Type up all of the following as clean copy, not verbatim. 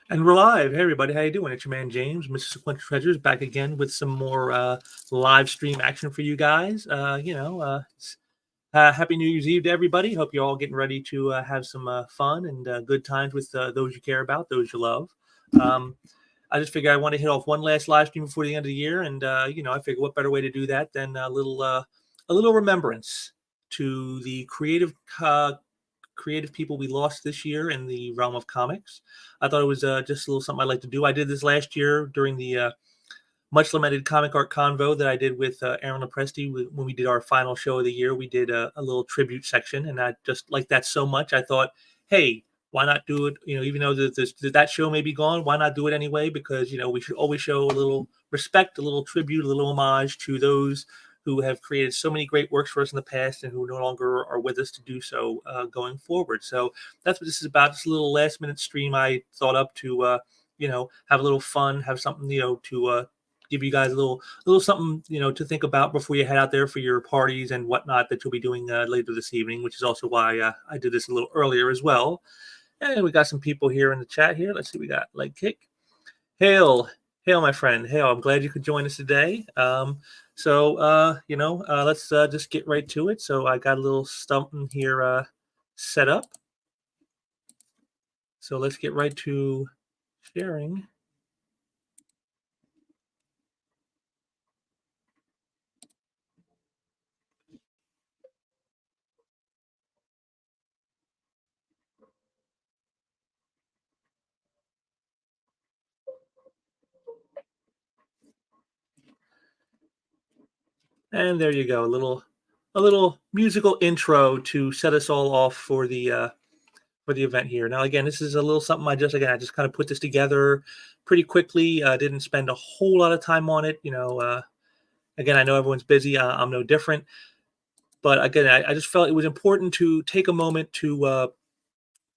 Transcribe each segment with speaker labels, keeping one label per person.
Speaker 1: And we're live. Hey, everybody. How you doing? It's your man, James, Mr. Sequential Treasures, back again with some more live stream action for you guys. Happy New Year's Eve to everybody. Hope you're all getting ready to have some fun and good times with those you care about, those you love. I just figured I want to hit off one last live stream before the end of the year. And, I figured what better way to do that than a little remembrance to the creative people we lost this year in the realm of comics. I thought it was just a little something I'd like to do. I did this last year during the much lamented comic art convo that I did with Aaron Lepresti when we did our final show of the year. We did a little tribute section, and I just liked that so much. I thought, hey, why not do it? Even though that show may be gone, why not do it anyway? Because we should always show a little respect, a little tribute, a little homage to those who have created so many great works for us in the past and who no longer are with us to do so going forward. So that's what this is about. Just a little last minute stream I thought up to, have a little fun, have something, to give you guys a little something, to think about before you head out there for your parties and whatnot that you'll be doing later this evening, which is also why I did this a little earlier as well. And we got some people here in the chat here. Let's see, we got Leg Kick. Hail, my friend. Hail, I'm glad you could join us today. Let's just get right to it. So I got a little something here set up. So let's get right to sharing. And there you go, a little musical intro to set us all off for the event here. Now, again, this is a little something I just kind of put this together pretty quickly. Didn't spend a whole lot of time on it. Again, I know everyone's busy. I'm no different. But again, I just felt it was important to take a moment to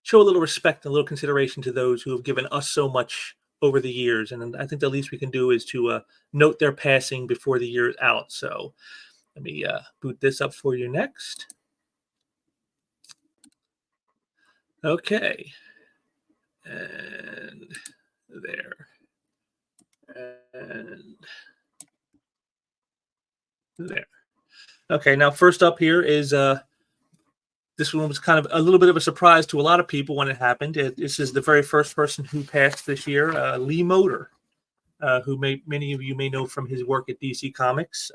Speaker 1: show a little respect and a little consideration to those who have given us so much over the years. And I think the least we can do is to note their passing before the year is out. So let me boot this up for you next. Okay. And there. And there. Okay, now first up here is this one was kind of a little bit of a surprise to a lot of people when it happened. This is the very first person who passed this year, Lee Moder, who many of you may know from his work at DC Comics.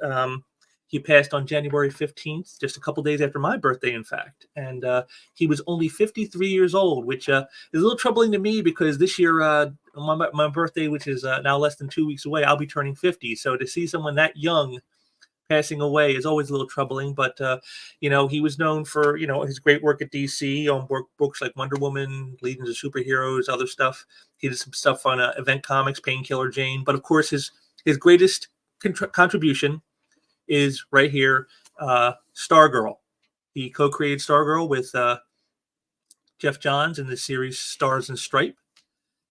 Speaker 1: He passed on January 15th, just a couple days after my birthday, in fact. And he was only 53 years old, which is a little troubling to me because this year, my birthday, which is now less than 2 weeks away, I'll be turning 50. So to see someone that young passing away is always a little troubling. But, he was known for, his great work at DC on books like Wonder Woman, Legions of Superheroes, other stuff. He did some stuff on Event Comics, Painkiller Jane. But, of course, his greatest contribution is right here, Stargirl. He co-created Stargirl with Jeff Johns in the series Stars and Stripe.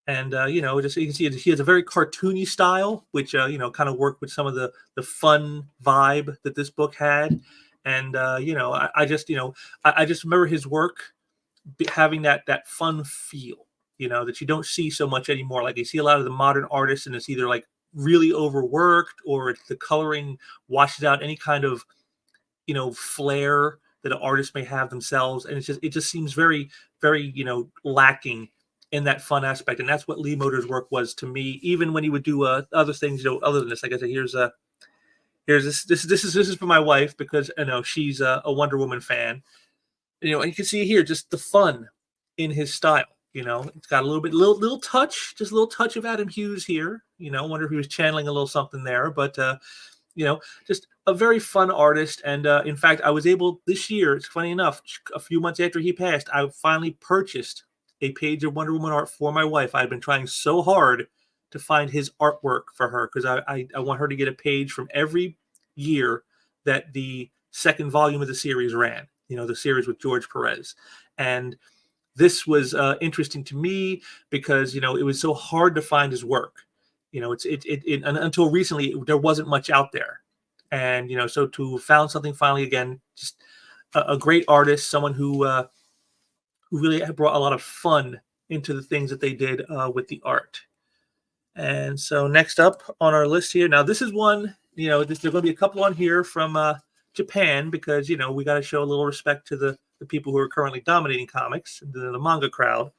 Speaker 1: And, just you can see he has a very cartoony style, which, kind of worked with some of the fun vibe that this book had. And, I just remember his work having that fun feel, that you don't see so much anymore. Like you see a lot of the modern artists and it's either like really overworked or it's the coloring washes out any kind of, flair that an artist may have themselves. And it just seems very, very, lacking in that fun aspect. And that's what Lee Moder's work was to me, even when he would do other things, other than this. Like I said, here's this is for my wife because she's a Wonder Woman fan. And you can see here just the fun in his style. It's got a little touch, just a little touch of Adam Hughes here. I wonder if he was channeling a little something there, but just a very fun artist. And in fact, I was able this year, it's funny enough, a few months after he passed, I finally purchased a page of Wonder Woman art for my wife. I've been trying so hard to find his artwork for her because I want her to get a page from every year that the second volume of the series ran, the series with George Perez. And this was interesting to me because, it was so hard to find his work. Until recently, there wasn't much out there. And, so to found something finally, again, just a great artist, someone who really brought a lot of fun into the things that they did with the art. And so next up on our list here, now this is one, there's going to be a couple on here from Japan, because, we got to show a little respect to the people who are currently dominating comics, the manga crowd.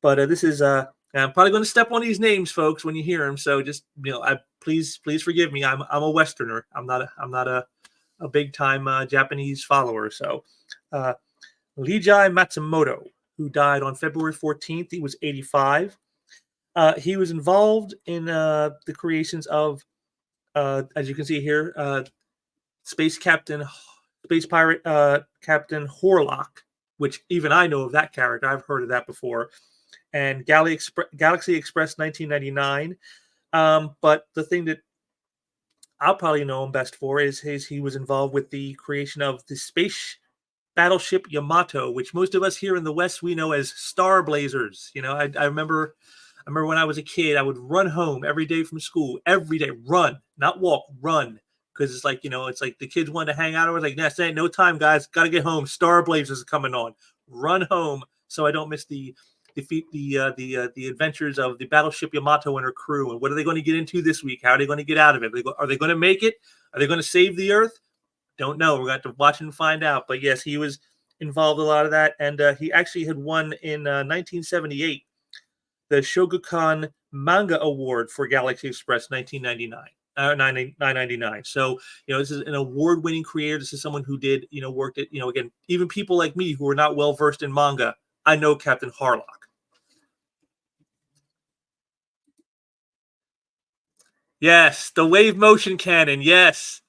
Speaker 1: But this is, I'm probably going to step on these names, folks, when you hear them. So just, please forgive me. I'm a Westerner. I'm not a big time Japanese follower. So Leiji Matsumoto, who died on February 14th. He was 85. He was involved in the creations of, as you can see here, Space Pirate Captain Horlock, which even I know of that character. I've heard of that before. And Galaxy Express 1999. But the thing that I'll probably know him best for is he was involved with the creation of the space battleship Yamato, which most of us here in the West we know as Star Blazers. I remember when I was a kid, I would run home every day from school, every day, run, not walk, run. Because it's like, it's like the kids wanted to hang out. I was like, that's ain't no time, guys. Got to get home. Star Blazers is coming on. Run home so I don't miss the adventures of the battleship Yamato and her crew. And what are they going to get into this week? How are they going to get out of it? Are they going to make it? Are they going to save the Earth? Don't know. We're going to have to watch and find out. But yes, he was involved in a lot of that. And he actually had won in 1978 the Shogakukan Manga Award for Galaxy Express 999. So, this is an award-winning creator. This is someone who did, worked at, again, even people like me who are not well-versed in manga, I know Captain Harlock. Yes, the wave motion cannon. Yes,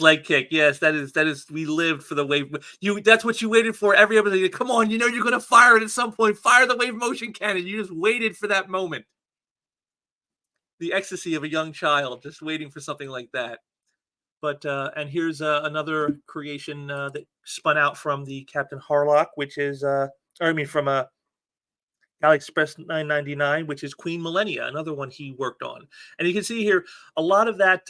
Speaker 1: leg kick. Yes, that is. We lived for the wave. That's what you waited for every episode. Come on, you're going to fire it at some point. Fire the wave motion cannon. You just waited for that moment. The ecstasy of a young child, just waiting for something like that. But and here's another creation that spun out from the Captain Harlock, which is, from Galaxy Express 999, which is Queen Millennia, another one he worked on. And you can see here a lot of that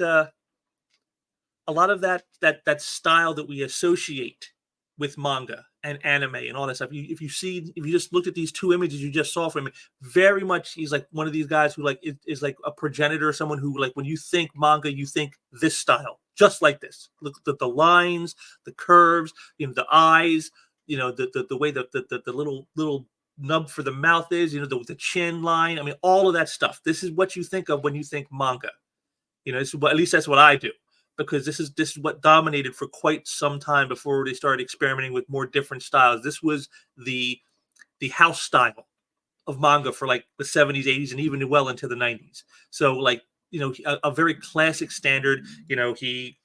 Speaker 1: style that we associate with manga and anime and all that stuff. If you just looked at these two images you just saw from him, very much he's like one of these guys who is like a progenitor, someone who, like, when you think manga, you think this style, just like this. Look at the lines, the curves, the eyes, the way the little nub for the mouth is, the chin line. I mean, all of that stuff. This is what you think of when you think manga. At least that's what I do, because this is what dominated for quite some time before they started experimenting with more different styles. This was the house style of manga for like the 70s, 80s, and even well into the 90s. So, like, a very classic standard. He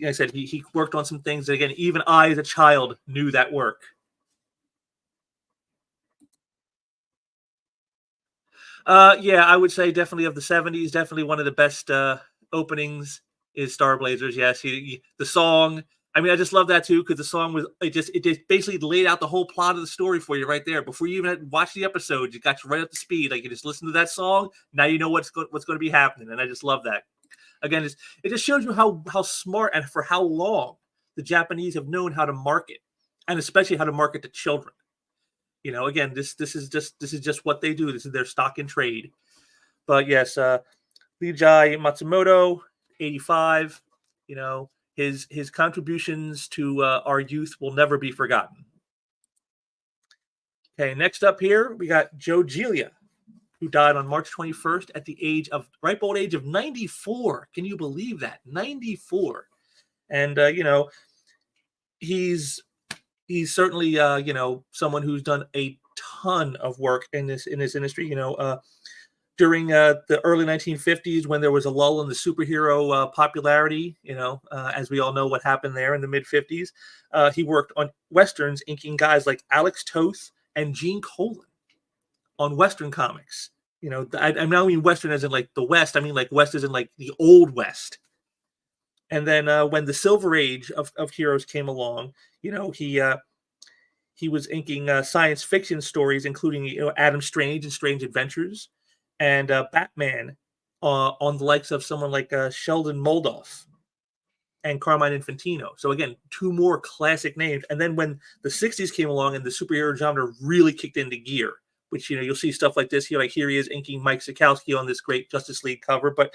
Speaker 1: I said he worked on some things that, again, even I as a child knew that work. Yeah, I would say definitely of the 70s, definitely one of the best openings is Star Blazers. Yes, the song. I mean, I just love that too, because the song it just basically laid out the whole plot of the story for you right there before you even had watched the episode. It got you right up to speed. Like, you just listen to that song, now you know what's going to be happening, and I just love that. Again, it just shows you how smart and for how long the Japanese have known how to market, and especially how to market to children. Again, this is just what they do. This is their stock in trade. But yes, Leiji Matsumoto, 85. His contributions to our youth will never be forgotten. Okay, next up here we got Joe Giella, who died on March 21st at the ripe old age of 94. Can you believe that? 94. And he's certainly someone who's done a ton of work in this industry. During the early 1950s, when there was a lull in the superhero popularity, as we all know what happened there in the mid 50s, he worked on westerns, inking guys like Alex Toth and Gene Colan on Western comics. I don't mean Western as in like the West. I mean like West as in like the old West. And then when the Silver Age of heroes came along, he was inking science fiction stories, including Adam Strange and Strange Adventures, and Batman on the likes of someone like Sheldon Moldoff and Carmine Infantino. So again, two more classic names. And then when the 60s came along and the superhero genre really kicked into gear, which, you'll see stuff like this here. Like here he is inking Mike Sekowsky on this great Justice League cover. But,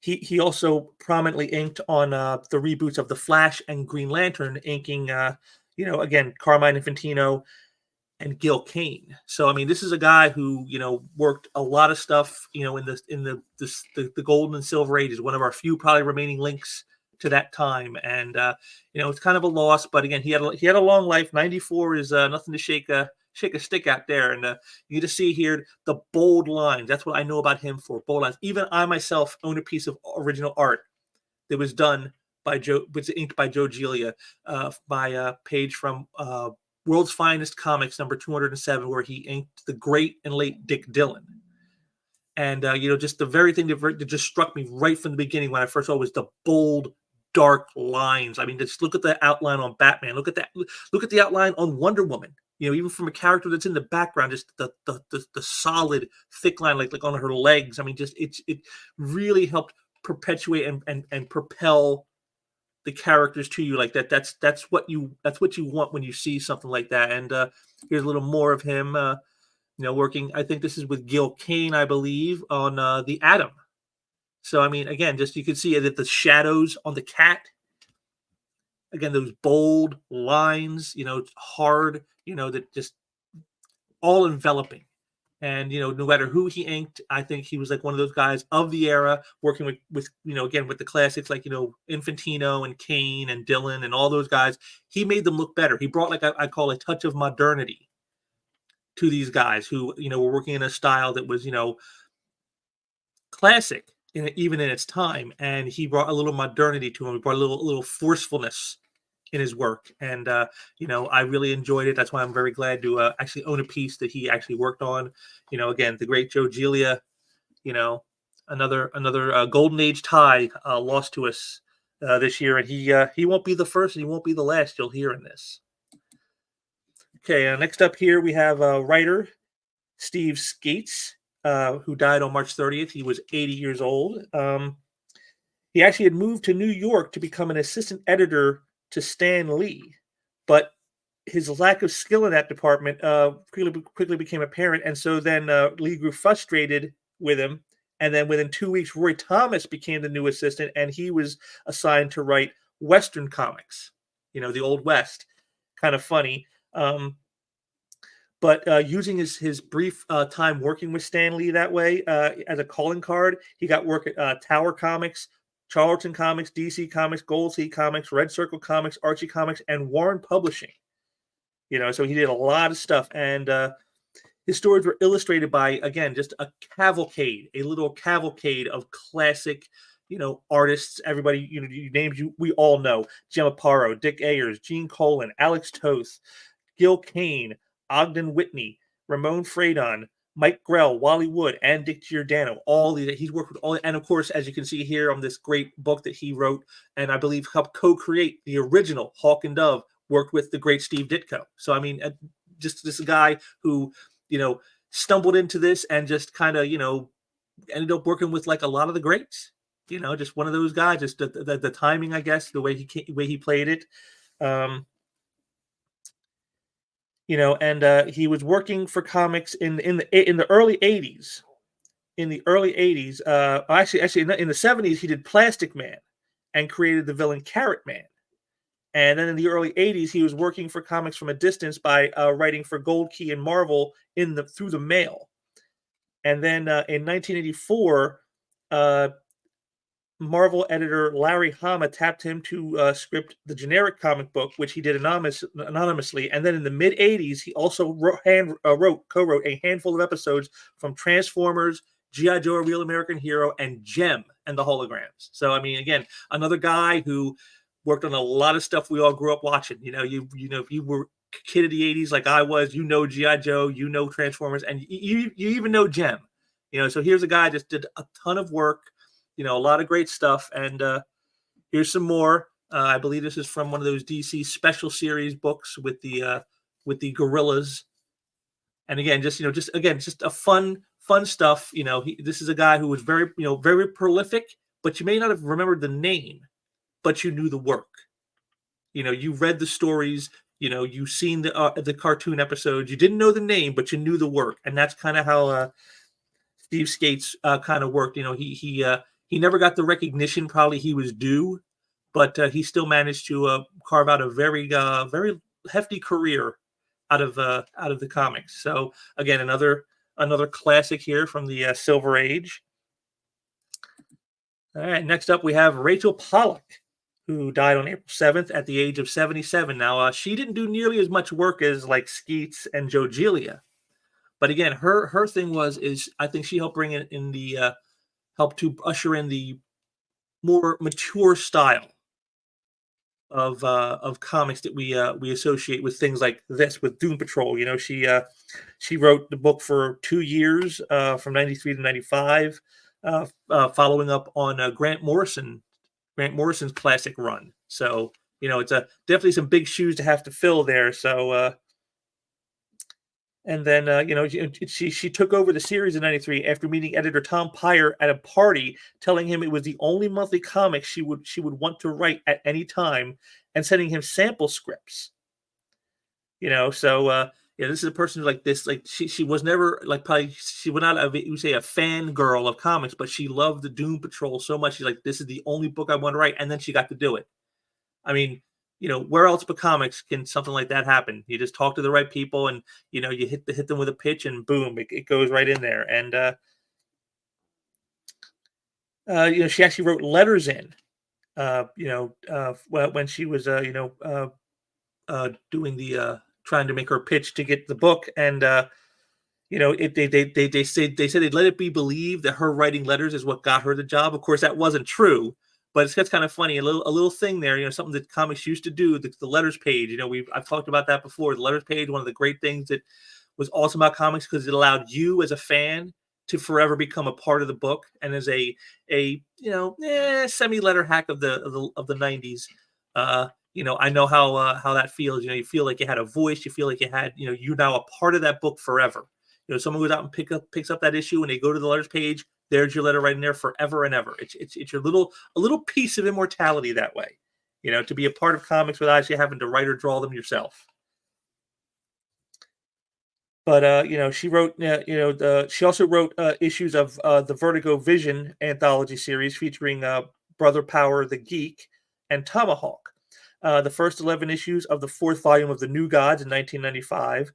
Speaker 1: he also prominently inked on the reboots of The Flash and Green Lantern, inking, again, Carmine Infantino and Gil Kane. So, I mean, this is a guy who, worked a lot of stuff, in the golden and silver ages, one of our few probably remaining links to that time. And, it's kind of a loss, but again, he had a long life. 94 is nothing to shake a stick at there. And you just see here the bold lines. That's what I know about him for, bold lines. Even I myself own a piece of original art that was done by inked by Joe Giella, by a page from World's Finest Comics number 207, where he inked the great and late Dick Dillon. And, just the very thing that just struck me right from the beginning when I first saw it was the bold, dark lines. I mean, just look at the outline on Batman. Look at that. Look at the outline on Wonder Woman. Even from a character that's in the background, just the solid, thick line, like on her legs. I mean, just it really helped perpetuate and propel the characters to you like that. That's what you want when you see something like that. And here's a little more of him, working. I think this is with Gil Kane, I believe, on the Atom. So I mean, again, just you can see that the shadows on the cat. Again, those bold lines, hard, that just all enveloping. And, no matter who he inked, I think he was like one of those guys of the era working with again, with the classics like, Infantino and Kane and Dillon and all those guys. He made them look better. He brought like I call a touch of modernity to these guys who, were working in a style that was, classic even in its time. And he brought a little modernity to him. He brought a little forcefulness in his work. And, I really enjoyed it. That's why I'm very glad to actually own a piece that he actually worked on. Again, the great Joe Giella, another golden age tie lost to us this year. And he won't be the first and he won't be the last you'll hear in this. Okay, next up here we have writer Steve Skeates, who died on March 30th. He was 80 years old. He actually had moved to New York to become an assistant editor to Stan Lee, but his lack of skill in that department quickly became apparent, and so then Lee grew frustrated with him, and then within 2 weeks, Roy Thomas became the new assistant, and he was assigned to write Western comics, the Old West. Kind of funny. But using his brief time working with Stan Lee that way as a calling card, he got work at Tower Comics, Charlton Comics, DC Comics, Gold Sea Comics, Red Circle Comics, Archie Comics, and Warren Publishing. So he did a lot of stuff. And his stories were illustrated by, again, just a little cavalcade of classic, artists. Everybody, names we all know. Gemma Parro, Dick Ayers, Gene Colan, Alex Toth, Gil Kane, Ogden Whitney, Ramon Fradon, Mike Grell, Wally Wood, and Dick Giordano. All these, he's worked with all, and of course, as you can see here on this great book that he wrote, and I believe helped co-create the original Hawk and Dove, worked with the great Steve Ditko. So, I mean, just this guy who, stumbled into this and just kind of, ended up working with like a lot of the greats. Just one of those guys. Just the timing, I guess, the way he played it. And he was working for comics in the early 80s. In the early 80s, actually in the 70s, he did Plastic Man and created the villain Carrot Man. And then in the early 80s, he was working for comics from a distance by writing for Gold Key and Marvel through the mail. And then in 1984, Marvel editor Larry Hama tapped him to script the generic comic book, which he did anonymously. And then in the mid-'80s, he also co-wrote a handful of episodes from Transformers, G.I. Joe, A Real American Hero, and Gem and the Holograms. So, I mean, again, another guy who worked on a lot of stuff we all grew up watching. If you were a kid of the 80s like I was, G.I. Joe, Transformers, and you even know Gem. So here's a guy just did a ton of work. A lot of great stuff. And here's some more. I believe this is from one of those DC special series books with the gorillas. And again, just a fun stuff. This is a guy who was very, very prolific, but you may not have remembered the name, but you knew the work. You read the stories, you've seen the cartoon episodes. You didn't know the name, but you knew the work, and that's kind of how Steve Skeates kind of worked. He never got the recognition probably he was due, but he still managed to carve out a very very hefty career out of the comics. So again, another classic here from the Silver Age. All right, next up we have Rachel Pollack, who died on April 7th at the age of 77. Now, she didn't do nearly as much work as like Skeates and Joe Giella, but again, her thing is I think she helped bring in the help to usher in the more mature style of comics that we associate with things like this, with Doom Patrol. She wrote the book for 2 years, from 93 to 95, following up on Grant Morrison's classic run. So it's definitely some big shoes to have to fill there. So and then she took over the series in 93 after meeting editor Tom Peyer at a party, telling him it was the only monthly comic she would want to write at any time, and sending him sample scripts. So this is a person like this. Like she was never like, probably she would not, you say, a fangirl of comics, but she loved the Doom Patrol so much. She's like, this is the only book I want to write, and then she got to do it. I mean, where else but comics can something like that happen? You just talk to the right people, and you hit them with a pitch, and boom, it goes right in there. And she actually wrote letters in, when she was doing the trying to make her pitch to get the book, and they said they'd let it be believed that her writing letters is what got her the job. Of course, that wasn't true. But it's kind of funny, a little thing there, something that comics used to do, the letters page. I've talked about that before. The letters page, one of the great things that was awesome about comics, because it allowed you as a fan to forever become a part of the book. And as a semi letter hack of the 90s, I know how that feels. You feel like you had a voice. You feel like you had, you're now a part of that book forever. Someone goes out and picks up that issue, and they go to the letters page. There's your letter right in there forever and ever. It's your a little piece of immortality that way, to be a part of comics without actually having to write or draw them yourself. But she wrote, she also wrote issues of the Vertigo Vision anthology series featuring Brother Power the Geek and Tomahawk. The first 11 issues of the 4th volume of the New Gods in 1995.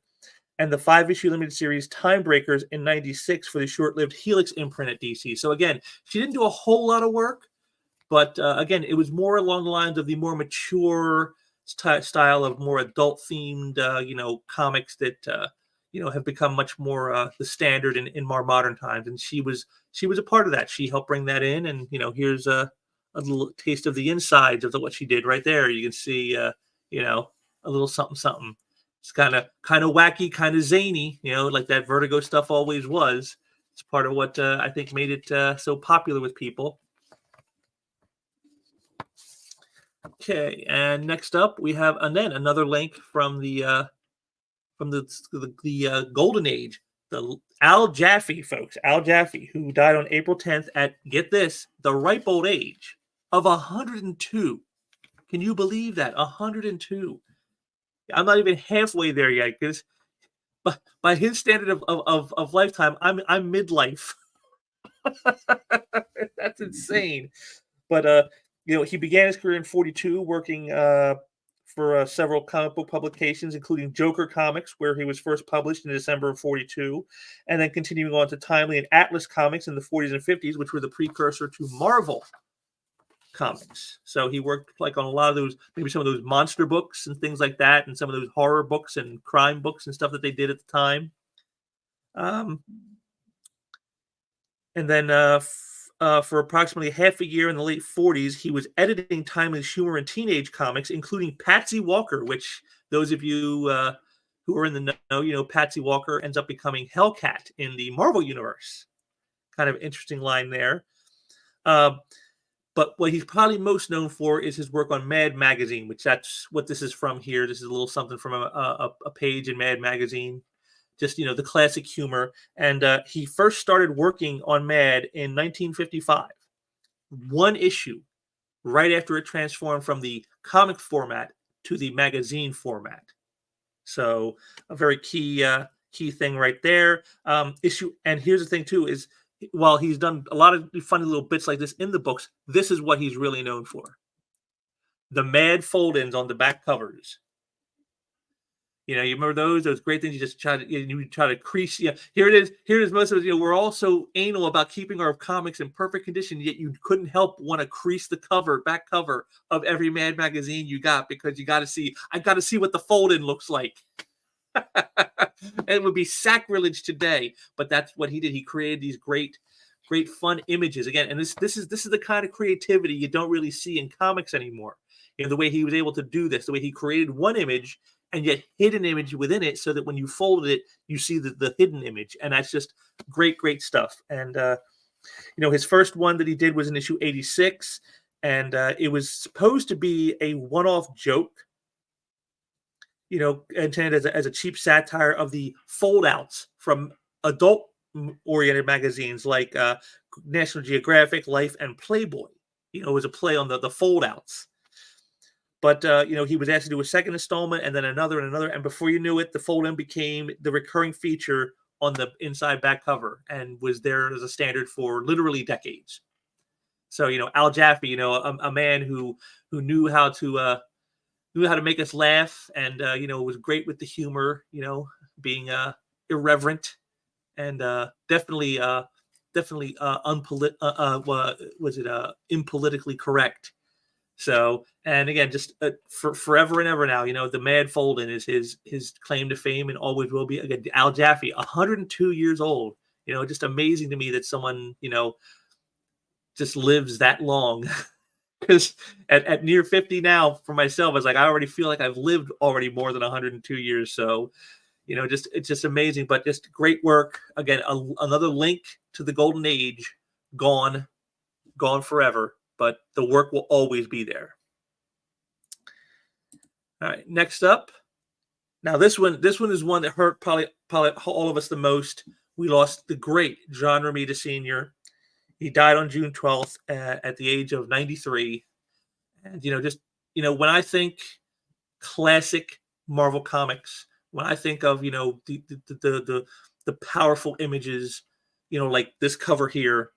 Speaker 1: And the 5-issue limited series Time Breakers in 96 for the short-lived Helix imprint at DC. So again, she didn't do a whole lot of work, but again, it was more along the lines of the more mature style of more adult-themed, comics that have become much more the standard in more modern times. And she was a part of that. She helped bring that in, and here's a little taste of the insides of what she did right there. You can see, a little something. It's kind of wacky, kind of zany, like that Vertigo stuff always was. It's part of what I think made it so popular with people. Okay, and next up we have another link from the Golden Age, the Al Jaffee, folks. Al Jaffee, who died on April 10th at, get this, the ripe old age of 102. Can you believe that? 102. I'm not even halfway there yet, because by his standard of lifetime, I'm midlife. That's insane. But he began his career in 42, working for several comic book publications, including Joker Comics, where he was first published in December of 42, and then continuing on to Timely and Atlas Comics in the 40s and 50s, which were the precursor to Marvel Comics. So he worked like on a lot of those, maybe some of those monster books and things like that, and some of those horror books and crime books and stuff that they did at the time. And then for approximately half a year in the late 40s, he was editing Timely's humor and teenage comics, including Patsy Walker, which those of you who are in the know, Patsy Walker ends up becoming Hellcat in the Marvel Universe. Kind of interesting line there. But what he's probably most known for is his work on Mad Magazine, which that's what this is from here. This is a little something from a page in Mad Magazine. Just, the classic humor. And he first started working on Mad in 1955. One issue right after it transformed from the comic format to the magazine format. So a very key thing right there. Issue, and here's the thing too, is while he's done a lot of funny little bits like this in the books, this is what he's really known for. The mad fold-ins on the back covers. You remember those great things. You just try to crease. Yeah, here it is. Here it is. Most of us, we're all so anal about keeping our comics in perfect condition, yet you couldn't help want to crease the back cover of every Mad magazine you got, because you got to see. I got to see what the fold-in looks like. It would be sacrilege today, but that's what he did. He created these great fun images again, and this is the kind of creativity you don't really see in comics anymore. The way he was able to do this, the way he created one image and yet hid an image within it, so that when you folded it, you see the hidden image, and that's just great stuff. And his first one that he did was in issue 86, and it was supposed to be a one-off joke, intended as a cheap satire of the foldouts from adult-oriented magazines like National Geographic, Life, and Playboy. It was a play on the foldouts. But he was asked to do a second installment, and then another, and before you knew it, the fold-in became the recurring feature on the inside back cover, and was there as a standard for literally decades. So Al Jaffee, a man who knew how to make us laugh, and was great with the humor, being irreverent and definitely impolitically correct. So, and again, just for forever and ever now, the Mad Fold-in is his claim to fame, and always will be. Again, Al Jaffee, 102 years old. Just amazing to me that someone just lives that long. Because at near 50 now, for myself, I was like, I already feel like I've lived already more than 102 years. So, it's just amazing. But just great work. Again, another link to the golden age, gone forever. But the work will always be there. All right, next up. Now this one is one that hurt probably all of us the most. We lost the great John Romita Sr. He died on June 12th at the age of 93. And when I think classic Marvel Comics, when I think of the powerful images, like this cover here,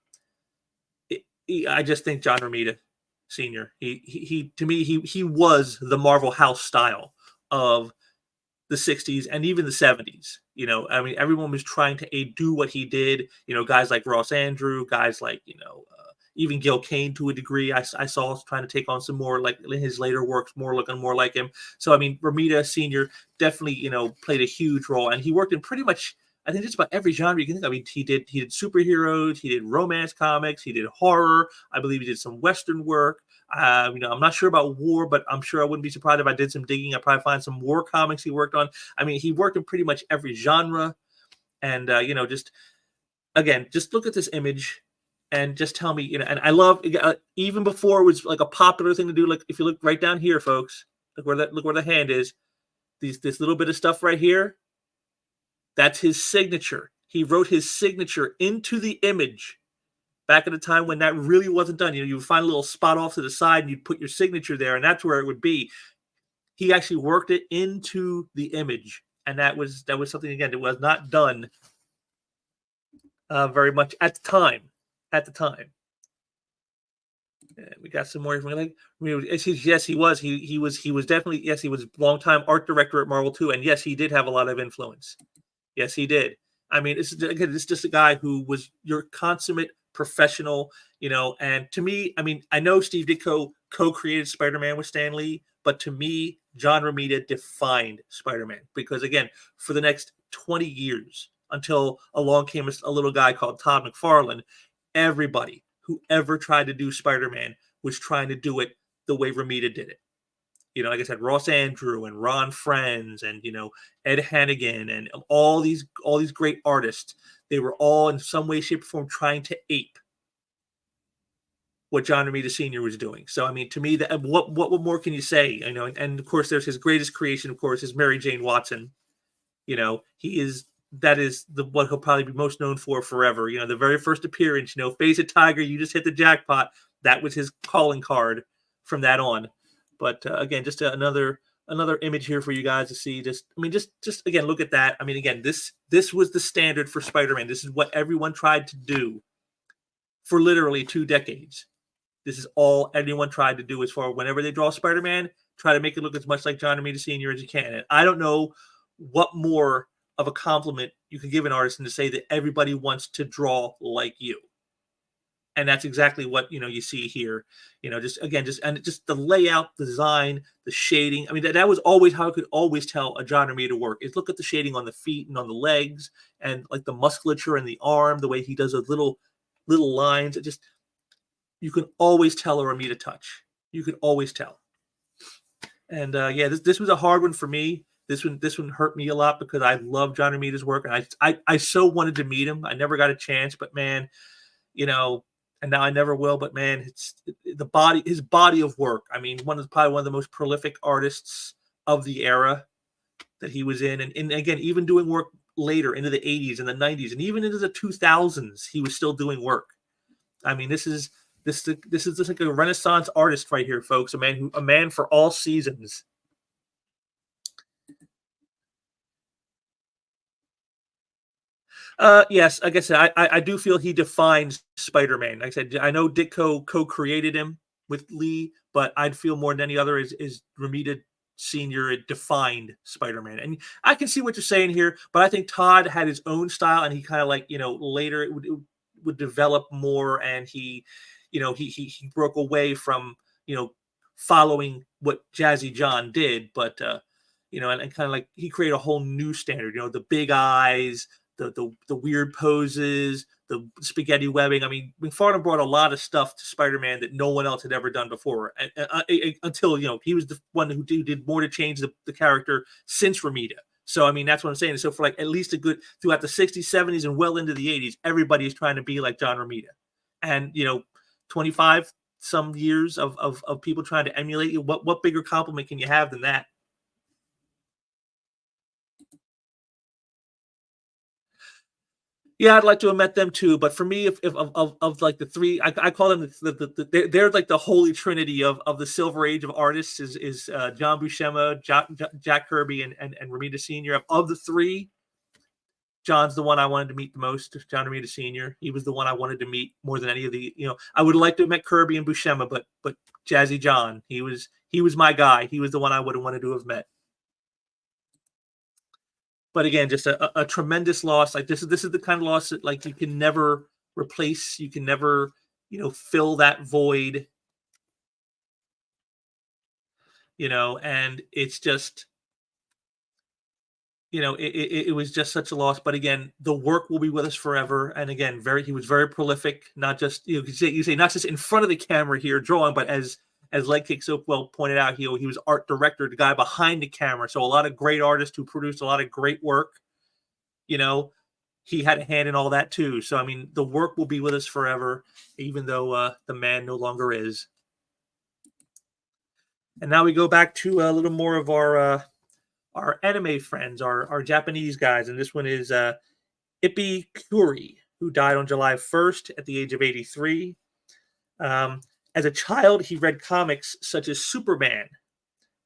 Speaker 1: I just think John Romita Sr. He to me he was the Marvel House style of the 60s and even the 70s. Everyone was trying to do what he did. Guys like Ross Andru, guys like even Gil Kane to a degree. I saw trying to take on some more, like his later works, looking more like him. So Romita Sr. definitely played a huge role, and he worked in pretty much, I think, just about every genre you can think of. He did superheroes, he did romance comics, he did horror. I believe he did some Western work. I'm not sure about war, but I'm sure I wouldn't be surprised if I did some digging. I'd probably find some war comics he worked on. He worked in pretty much every genre. And, just look at this image and just tell me, and I love, even before it was like a popular thing to do, like if you look right down here, folks, look where the hand is, this little bit of stuff right here. That's his signature. He wrote his signature into the image back at a time when that really wasn't done. You would find a little spot off to the side and you'd put your signature there, and that's where it would be. He actually worked it into the image, and that was something, again, that was not done very much at the time. We got some more. Yes, he was. He was definitely, yes, he was a longtime art director at Marvel too, and yes, he did have a lot of influence. Yes, he did. This is just a guy who was your consummate professional, and to me, I know Steve Ditko co-created Spider-Man with Stan Lee, but to me, John Romita defined Spider-Man, because again, for the next 20 years, until along came a little guy called Todd McFarlane, everybody who ever tried to do Spider-Man was trying to do it the way Romita did it. Like I said, Ross Andru and Ron Frenz and Ed Hannigan and all these great artists, they were all in some way, shape, or form trying to ape what John Romita Sr. was doing. So to me, that what more can you say? And of course, there's his greatest creation, of course, is Mary Jane Watson. That is what he'll probably be most known for forever. The very first appearance, Face It Tiger, you just hit the jackpot. That was his calling card from that on. But again, just another another image here for you guys to see. Just again, look at that. I mean, again, this was the standard for Spider-Man. This is what everyone tried to do for literally 2 decades. This is all anyone tried to do as far whenever they draw Spider-Man, try to make it look as much like John Romita Sr. as you can. And I don't know what more of a compliment you could give an artist than to say that everybody wants to draw like you. And that's exactly what, you see here. Just the layout, the design, the shading. I mean, that was always how I could always tell a John Romita work is look at the shading on the feet and on the legs and like the musculature in the arm, the way he does those little lines. You can always tell a Romita touch. You can always tell. And this was a hard one for me. This one hurt me a lot because I love John Romita's work, and I so wanted to meet him. I never got a chance, but man, and now I never will. But man, it's his body of work. I mean, probably one of the most prolific artists of the era that he was in, and again, even doing work later into the 80s and the 90s, and even into the 2000s, he was still doing work. I mean, this is just like a Renaissance artist right here, folks. A man for all seasons. Yes, like I said, I do feel he defines Spider-Man. Like I said, I know Ditko co-created him with Lee, but I'd feel more than any other is Romita Sr. defined Spider-Man. And I can see what you're saying here, but I think Todd had his own style, and he kind of later it would develop more, and he broke away from following what Jazzy John did, but and kind of like he created a whole new standard. The big eyes, the weird poses, the spaghetti webbing. I mean, McFarlane brought a lot of stuff to Spider-Man that no one else had ever done before, until he was the one who did more to change the character since Romita. So I mean, that's what I'm saying. So for like at least throughout the 60s, 70s, and well into the 80s, everybody is trying to be like John Romita, and 25 some years of people trying to emulate you. What bigger compliment can you have than that? Yeah, I'd like to have met them too. But for me, if of like the three, I call them they're like the holy trinity of the Silver Age of artists is John Buscema, Jack Kirby, and Romita Sr. Of the three, John's the one I wanted to meet the most. John Romita Sr. He was the one I wanted to meet more than any of the. I would like to have met Kirby and Buscema, but Jazzy John, he was my guy. He was the one I would have wanted to have met. But again, just a tremendous loss. Like this is the kind of loss that like you can never replace. You can never fill that void. And it's just it was just such a loss. But again, the work will be with us forever. And again, he was very prolific. Not just you say not just in front of the camera here drawing, but as Leg Kick so well pointed out, he was art director, the guy behind the camera. So a lot of great artists who produced a lot of great work. He had a hand in all that too. So I mean, the work will be with us forever, even though the man no longer is. And now we go back to a little more of our anime friends, our Japanese guys, and this one is Ippei Kuri, who died on July 1st at the age of 83. As a child, he read comics such as Superman,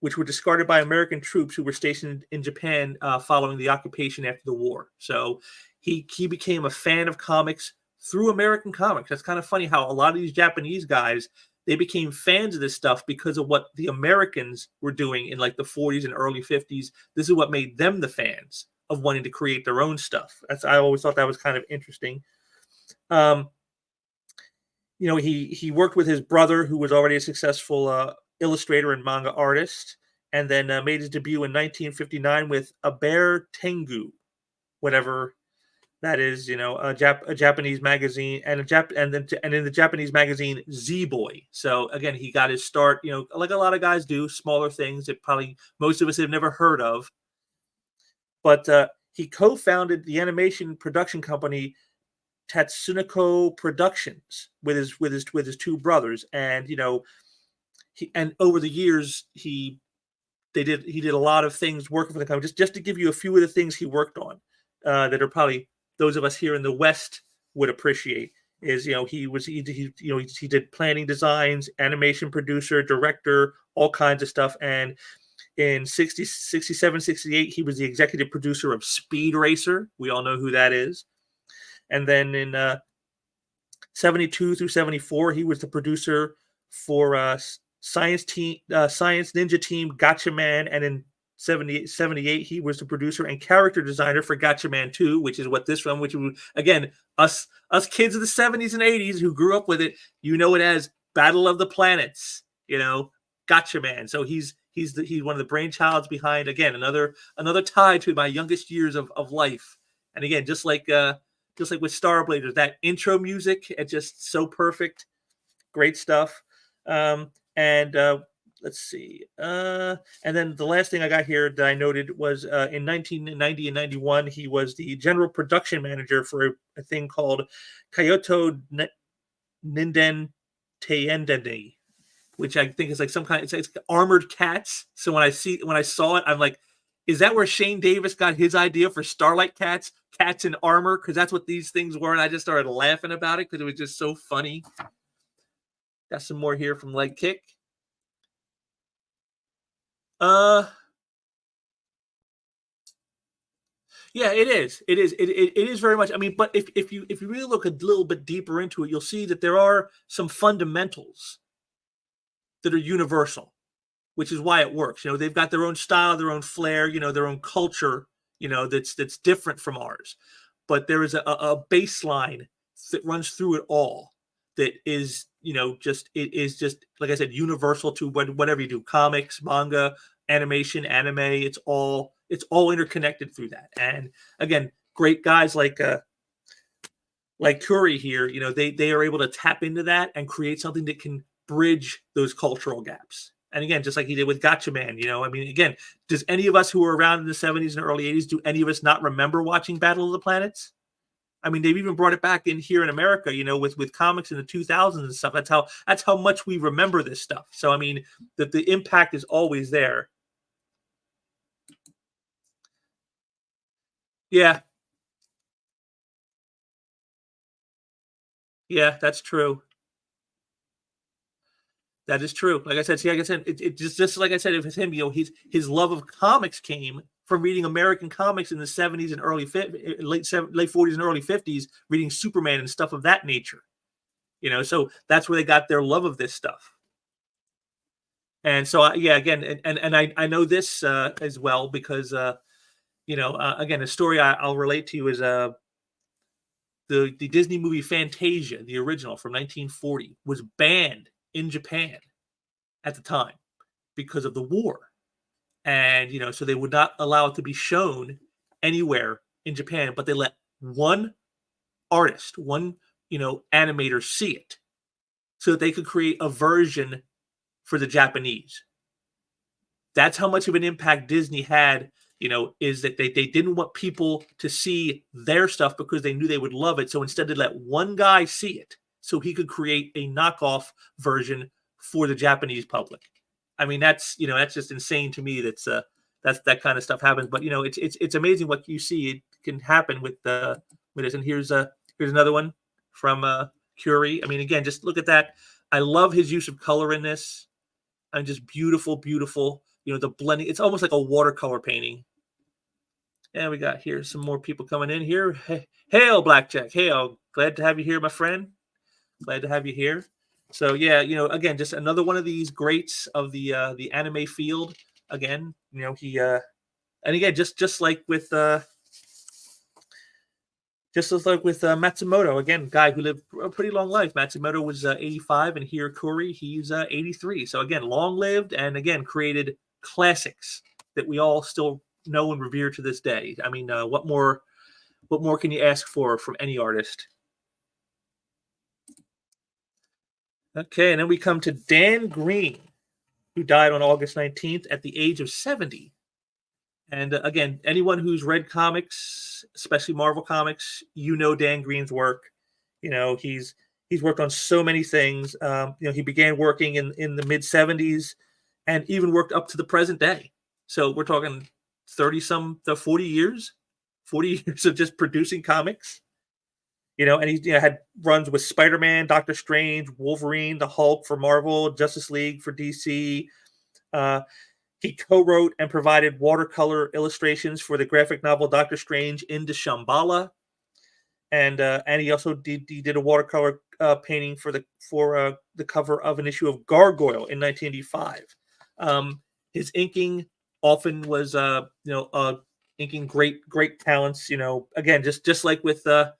Speaker 1: which were discarded by American troops who were stationed in Japan following the occupation after the war. So he became a fan of comics through American comics. That's kind of funny how a lot of these Japanese guys, they became fans of this stuff because of what the Americans were doing in like the 40s and early 50s. This is what made them the fans of wanting to create their own stuff. I always thought that was kind of interesting. He worked with his brother, who was already a successful illustrator and manga artist, and then made his debut in 1959 with Aber Tengu, whatever that is, a Japanese magazine, and in the Japanese magazine Z Boy. So again, he got his start, like a lot of guys do, smaller things that probably most of us have never heard of. But he co-founded the animation production company Tatsunoko Productions with his two brothers, and and over the years he did a lot of things working for the company. Just to give you a few of the things he worked on that are probably those of us here in the West would appreciate is he did planning designs, animation producer, director, all kinds of stuff, and In 60, 67, 68, he was the executive producer of Speed Racer. We all know who that is. And then in 72 through 74, he was the producer for Science Ninja Team Gatchaman. And in 78, he was the producer and character designer for Gatchaman 2, which is what this one, which was, again, us kids of the 70s and 80s who grew up with it, you know it as Battle of the Planets, Gatchaman. So he's one of the brainchilds behind, again, another tie to my youngest years of life. And again, just like with Starbladers, that intro music, it's just so perfect. Great stuff. Let's see. And then the last thing I got here that I noted was in 1990 and 91, he was the general production manager for a thing called Kyoto Ninden Teiendeni, which I think is like some kind. It's armored cats. So when I saw it, I'm like, is that where Shane Davis got his idea for Starlight Cats in armor? Because that's what these things were, and I just started laughing about it because it was just so funny. Got some more here from Leg Kick. Yeah, it is. It is very much. I mean, but if you really look a little bit deeper into it, you'll see that there are some fundamentals that are universal, which is why it works. They've got their own style, their own flair, their own culture, that's different from ours. But there is a baseline that runs through it all that is, just like I said, universal to whatever you do, comics, manga, animation, anime. It's all interconnected through that. And again, great guys like Kuri here, they are able to tap into that and create something that can bridge those cultural gaps. And again, just like he did with Gatchaman, I mean, again, does any of us who were around in the 70s and early 80s, do any of us not remember watching Battle of the Planets? I mean, they've even brought it back in here in America, with comics in the 2000s and stuff. That's how much we remember this stuff. So, I mean, that the impact is always there. Yeah. Yeah, that's true. That is true. Like I said, it just like I said, with him, his love of comics came from reading American comics in the 70s and late 40s and early 50s, reading Superman and stuff of that nature. So that's where they got their love of this stuff. And so, again, and I know this as well because, again, a story I'll relate to you is the Disney movie Fantasia, the original from 1940, was banned in Japan at the time because of the war. And, so they would not allow it to be shown anywhere in Japan, but they let one artist, one, animator see it so that they could create a version for the Japanese. That's how much of an impact Disney had, is that they didn't want people to see their stuff because they knew they would love it. So instead they let one guy see it so he could create a knockoff version for the Japanese public. I mean, that's just insane to me. That's that kind of stuff happens. But it's amazing what you see it can happen with this. And here's another one from Kuri. I mean, again, just look at that. I love his use of color in this. And just beautiful. The blending. It's almost like a watercolor painting. And we got here some more people coming in here. Hail, Blackjack. Hail. Glad to have you here, my friend. Glad to have you here. So yeah, again, just another one of these greats of the anime field. Again, he and again, just like with Matsumoto, again, guy who lived a pretty long life. Matsumoto was 85, and here Kuri, he's 83. So again, long lived, and again created classics that we all still know and revere to this day. I mean, what more can you ask for from any artist? Okay, and then we come to Dan Green, who died on August 19th at the age of 70. And again, anyone who's read comics, especially Marvel comics, Dan Green's work. He's worked on so many things. He began working in the mid 70s and even worked up to the present day. So we're talking 40 years of just producing comics. And he had runs with Spider-Man, Doctor Strange, Wolverine, the Hulk for Marvel, Justice League for DC. He co-wrote and provided watercolor illustrations for the graphic novel Doctor Strange into Shambhala, and he also did a watercolor painting for the cover of an issue of Gargoyle in 1985. His inking often was inking great talents. Again, just like with Joe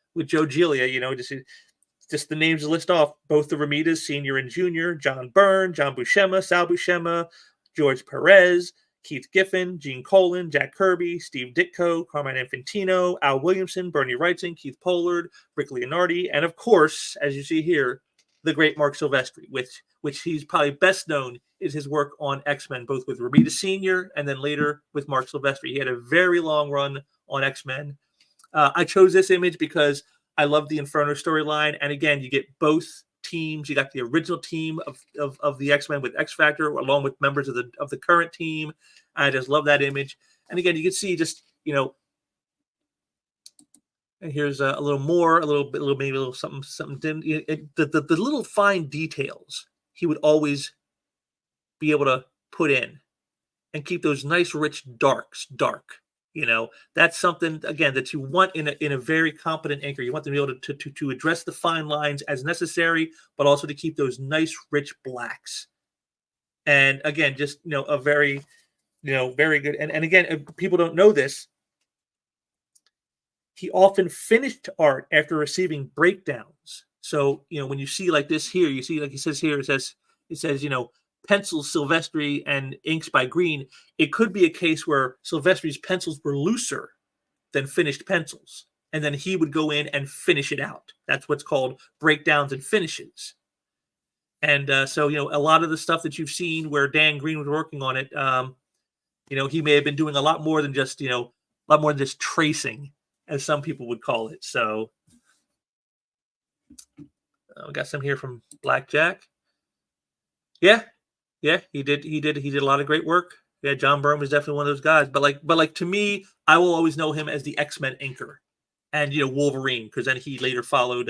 Speaker 1: Giella, just the names to list off, both the Romitas, Sr. and Jr., John Byrne, John Buscema, Sal Buscema, George Perez, Keith Giffen, Gene Colan, Jack Kirby, Steve Ditko, Carmine Infantino, Al Williamson, Bernie Wrightson, Keith Pollard, Rick Leonardi, and of course, as you see here, the great Mark Silvestri, which he's probably best known is his work on X-Men, both with Romita Sr. and then later with Mark Silvestri. He had a very long run on X-Men. I chose this image because I love the Inferno storyline, and again, you get both teams. You got the original team of the X-Men with X Factor, along with members of the current team. I just love that image. And again, you can see just and here's a little more, maybe a little something. The little fine details he would always be able to put in and keep those nice rich darks dark. That's something, again, that you want in a very competent inker. You want them to be able to address the fine lines as necessary, but also to keep those nice, rich blacks. And again, just, a very, very good. And again, if people don't know this, he often finished art after receiving breakdowns. So, when you see like this here, you see, like he says here, it says, pencils Silvestri and inks by Green. It could be a case where Silvestri's pencils were looser than finished pencils, and then he would go in and finish it out. That's what's called breakdowns and finishes. And so, a lot of the stuff that you've seen where Dan Green was working on it, he may have been doing a lot more than just, tracing, as some people would call it. So we got some here from Blackjack. Yeah, he did a lot of great work. Yeah, John Byrne was definitely one of those guys. But like to me, I will always know him as the X-Men inker, and Wolverine, because then he later followed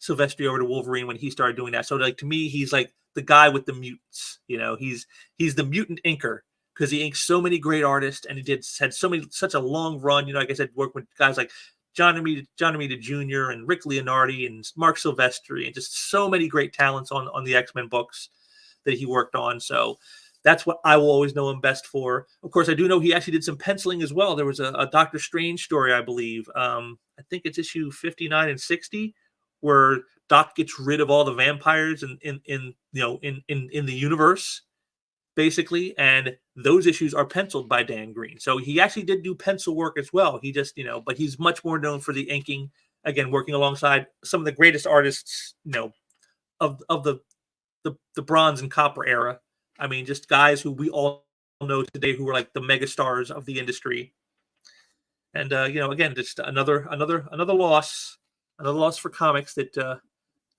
Speaker 1: Silvestri over to Wolverine when he started doing that. So like to me, he's like the guy with the mutants. He's the mutant inker because he inks so many great artists, and had such a long run. Like I said, worked with guys like John Romita Jr. and Rick Leonardi and Mark Silvestri, and just so many great talents on the X-Men books that he worked on. So that's what I will always know him best for. Of course, I do know he actually did some penciling as well. There was a Doctor Strange story, I believe. I think it's issue 59 and 60, where Doc gets rid of all the vampires in the universe, basically. And those issues are penciled by Dan Green. So he actually did do pencil work as well. He just, but he's much more known for the inking, again, working alongside some of the greatest artists, of the bronze and copper era. I mean, just guys who we all know today who are like the megastars of the industry. And again, just another loss for comics that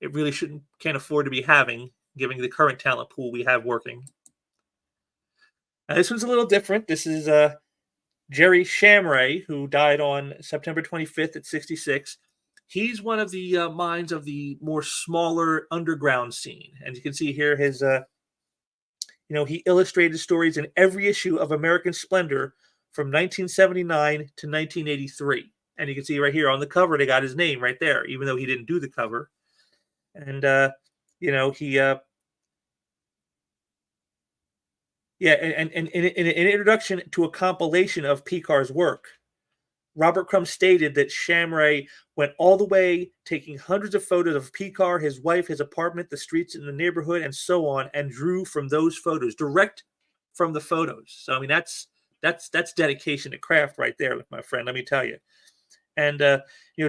Speaker 1: it really can't afford to be having, given the current talent pool we have working. This one's a little different. This is Gerry Shamray, who died on September 25th at 66. He's one of the minds of the more smaller underground scene. And you can see here his, he illustrated stories in every issue of American Splendor from 1979 to 1983. And you can see right here on the cover, they got his name right there, even though he didn't do the cover. And, he, and in an introduction to a compilation of Picar's work, Robert Crumb stated that Shamray went all the way, taking hundreds of photos of Picar, his wife, his apartment, the streets in the neighborhood, and so on, and drew from those photos, direct from the photos. So I mean, that's dedication to craft right there, my friend. Let me tell you. And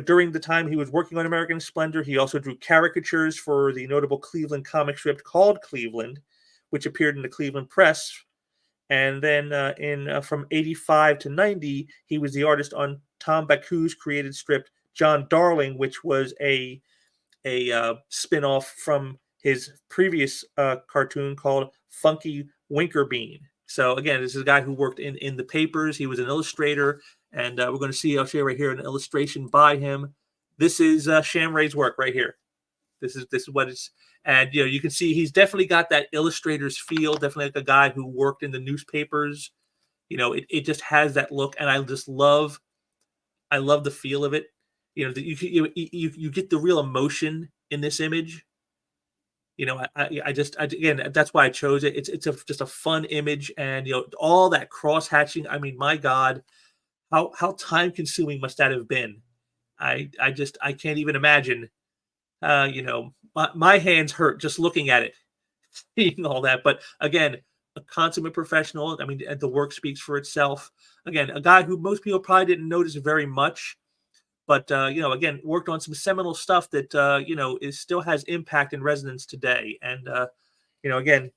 Speaker 1: during the time he was working on American Splendor, he also drew caricatures for the notable Cleveland comic strip called Cleveland, which appeared in the Cleveland Press. And then from 85 to 90, he was the artist on Tom Baku's created strip John Darling, which was a spin-off from his previous cartoon called Funky Winkerbean. So again, this is a guy who worked in the papers. He was an illustrator, and I'll show you right here an illustration by him. This is Shamray's work right here. This is what it's, and you can see he's definitely got that illustrator's feel, definitely like a guy who worked in the newspapers. It just has that look, and I love the feel of it. You get the real emotion in this image. Again, that's why I chose it. It's just a fun image, and all that cross hatching. I mean, my God, how time consuming must that have been? I can't even imagine. My hands hurt just looking at it, seeing all that. But again, a consummate professional. I mean, the work speaks for itself. Again, a guy who most people probably didn't notice very much, but again, worked on some seminal stuff that still has impact and resonance today. And again,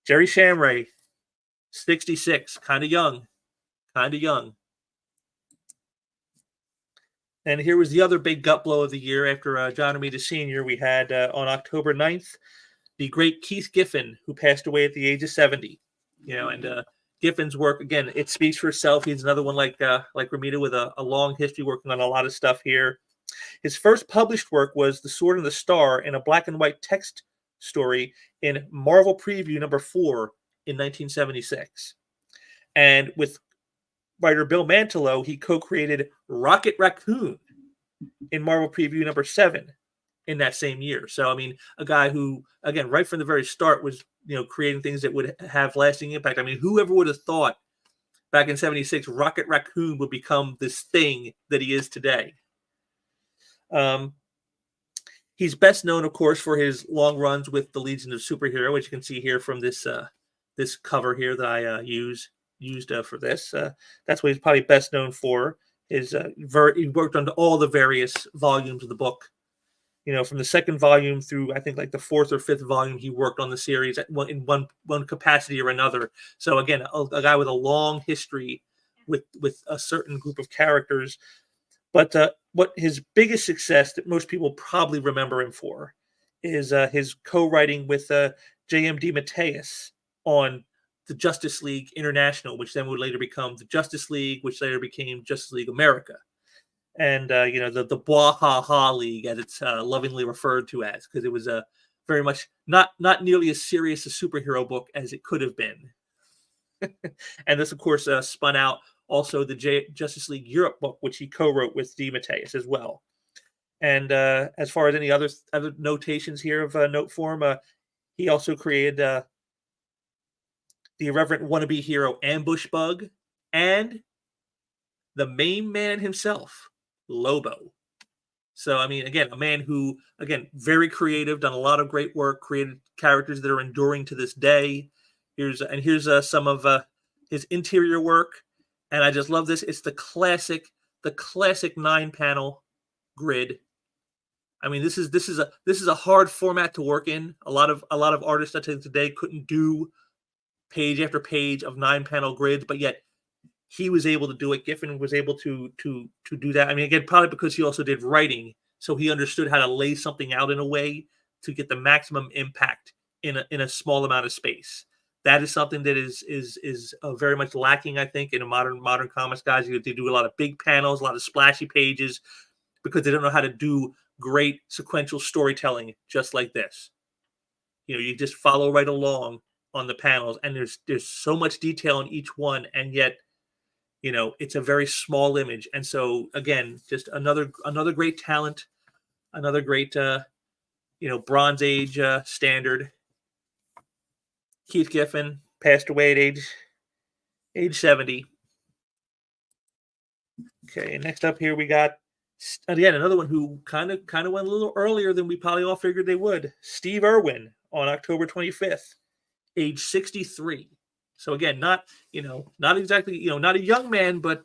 Speaker 1: Gerry Shamray, 66, kind of young. And here was the other big gut blow of the year after John Romita Sr. We had on October 9th, the great Keith Giffen, who passed away at the age of 70. And Giffen's work, again, it speaks for itself. He's another one like Romita with a long history working on a lot of stuff here. His first published work was The Sword and the Star in a black and white text story in Marvel Preview number 4 in 1976. And with writer Bill Mantlo, he co-created Rocket Raccoon in Marvel Preview number 7 in that same year. So, I mean, a guy who, again, right from the very start was, creating things that would have lasting impact. I mean, whoever would have thought back in 76, Rocket Raccoon would become this thing that he is today. He's best known, of course, for his long runs with the Legion of Superhero, which you can see here from this cover here that I used for this. That's what he's probably best known for. He worked on all the various volumes of the book. From the second volume through, I think, like the fourth or fifth volume, he worked on the series in one capacity or another. So again, a guy with a long history with a certain group of characters. But what his biggest success that most people probably remember him for is his co-writing with J.M. DeMatteis on the Justice League International, which then would later become the Justice League, which later became Justice League America. And, the Blah-Ha-Ha League, as it's lovingly referred to as, because it was very much not nearly as serious a superhero book as it could have been. And this, of course, spun out also the Justice League Europe book, which he co-wrote with DeMatteis as well. And as far as any other notations here of note form, he also created the irreverent wannabe hero Ambush Bug and the main man himself, Lobo. So, I mean, again, a man who, again, very creative, done a lot of great work, created characters that are enduring to this day. Here's some of his interior work, and I just love this. It's the classic 9-panel grid. I mean, this is a hard format to work in. A lot of artists I think today couldn't do page after page of 9-panel grids, but yet he was able to do it. Giffen was able to do that. I mean, again, probably because he also did writing, so he understood how to lay something out in a way to get the maximum impact in a small amount of space. That is something that is very much lacking, I think, in a modern comics guys. They do a lot of big panels, a lot of splashy pages, because they don't know how to do great sequential storytelling just like this. You just follow right along on the panels, and there's so much detail in each one, and yet it's a very small image. And so, again, just another great talent, another great, Bronze Age standard. Keith Giffen passed away at age 70. Okay, next up here we got, again, another one who kind of went a little earlier than we probably all figured they would. Steve Erwin on October 25th, age 63. So again, not exactly, not a young man, but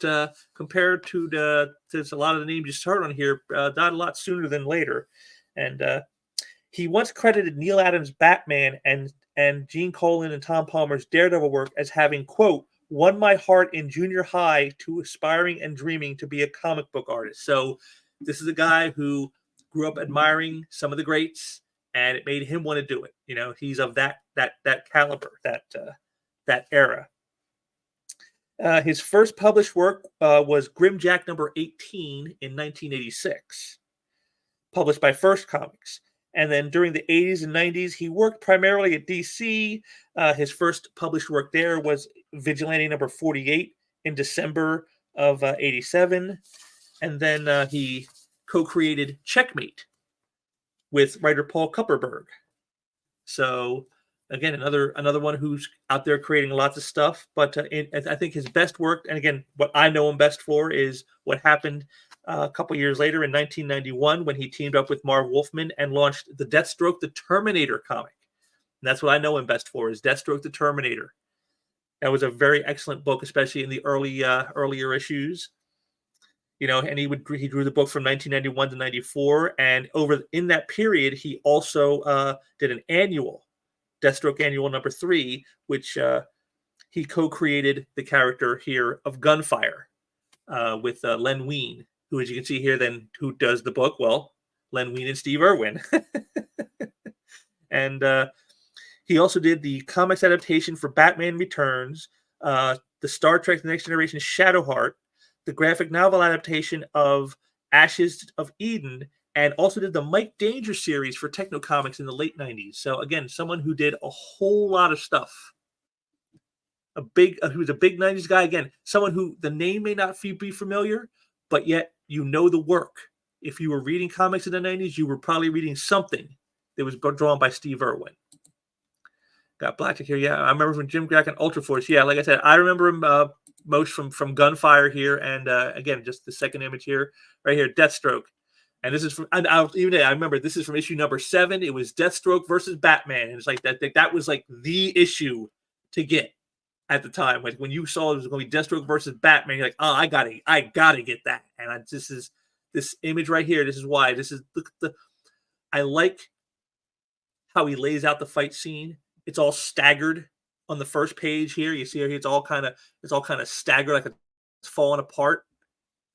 Speaker 1: compared to a lot of the names you just heard on here, died a lot sooner than later. And he once credited Neil Adams' Batman and Gene Colan and Tom Palmer's Daredevil work as having, quote, won my heart in junior high to aspiring and dreaming to be a comic book artist. So this is a guy who grew up admiring some of the greats, and it made him want to do it. He's of that caliber, that era. His first published work was Grimjack number 18 in 1986, published by First Comics. And then during the 80s and 90s, he worked primarily at DC. His first published work there was Vigilante number 48 in December of 87. And then he co-created Checkmate with writer Paul Kupperberg. So again, another one who's out there creating lots of stuff. But I think his best work, and again, what I know him best for, is what happened a couple years later in 1991 when he teamed up with Marv Wolfman and launched the Deathstroke the Terminator comic. And that's what I know him best for, is Deathstroke the Terminator. That was a very excellent book, especially in the earlier issues. And he drew the book from 1991 to 94, and in that period, he also did an annual, Deathstroke Annual number 3, which he co-created the character here of Gunfire with Len Wein, who, as you can see here, then who does the book? Well, Len Wein and Steve Erwin. And he also did the comics adaptation for Batman Returns, the Star Trek The Next Generation Shadowheart, the graphic novel adaptation of Ashes of Eden, and also did the Mike Danger series for Techno Comics in the late 90s. So again, someone who did a whole lot of stuff. He was a big 90s guy. Again, someone who the name may not be familiar, but yet you know the work. If you were reading comics in the 90s, you were probably reading something that was drawn by Steve Erwin. Got Blackjack here. Yeah, I remember from Jim Grack and Ultra Force. Yeah, like I said, I remember him most from Gunfire here, and again, just the second image here, right here, Deathstroke. And this is from, I remember this is from issue number 7. It was Deathstroke versus Batman, and it's like that was like the issue to get at the time. Like when you saw it was going to be Deathstroke versus Batman, you're like, oh, I gotta get that. And this image right here. This is why. I like how he lays out the fight scene. It's all staggered on the first page here. You see here, it's all kind of staggered, like it's falling apart.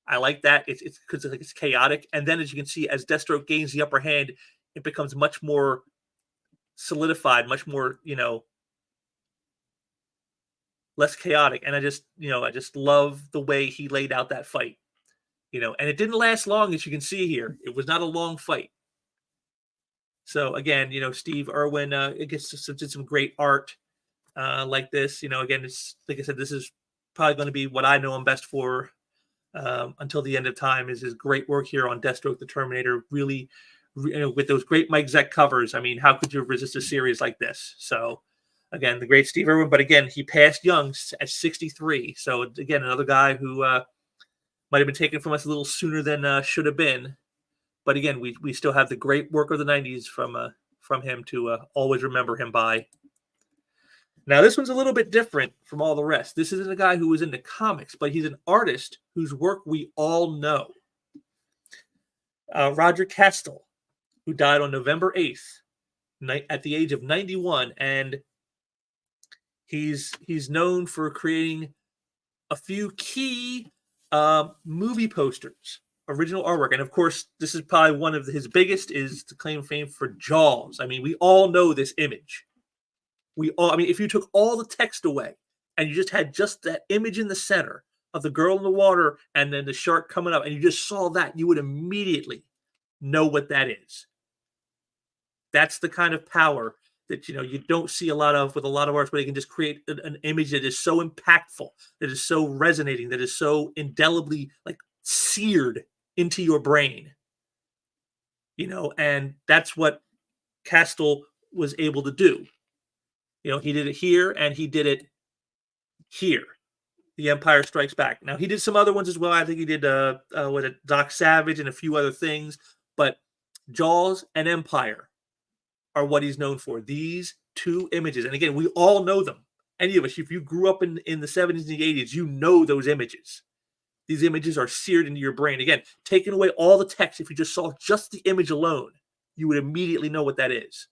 Speaker 1: I like that. It's because it's chaotic. And then, as you can see, as Deathstroke gains the upper hand, it becomes much more solidified, much more, less chaotic. And I just love the way he laid out that fight. And it didn't last long, as you can see here. It was not a long fight. So again, Steve Erwin did some great art like this. Again, it's like I said, this is probably going to be what I know him best for until the end of time. Is his great work here on Deathstroke the Terminator. Really, with those great Mike Zeck covers. I mean, how could you resist a series like this? So again, the great Steve Erwin. But again, he passed young at 63. So again, another guy who might have been taken from us a little sooner than should have been. But again, we still have the great work of the 90s from him to always remember him by. Now, this one's a little bit different from all the rest. This isn't a guy who was into comics, but he's an artist whose work we all know. Roger Kastel, who died on November 8th at the age of 91. And he's known for creating a few key movie posters. Original artwork. And of course, this is probably one of his biggest, is to claim fame for Jaws. I mean, we all know this image. If you took all the text away and you just had just that image in the center of the girl in the water and then the shark coming up, and you just saw that, you would immediately know what that is. That's the kind of power that you don't see a lot of with a lot of artists, where they can just create an image that is so impactful, that is so resonating, that is so indelibly like seared into your brain, and that's what Kastel was able to do. He did it here, and he did it here. The Empire Strikes Back. Now, he did some other ones as well. I think he did Doc Savage and a few other things, but Jaws and Empire are what he's known for. These two images, and again, we all know them. Any of us, if you grew up in the 70s and the 80s, you know those images. These images are seared into your brain. Again, taking away all the text, if you just saw just the image alone, you would immediately know what that is.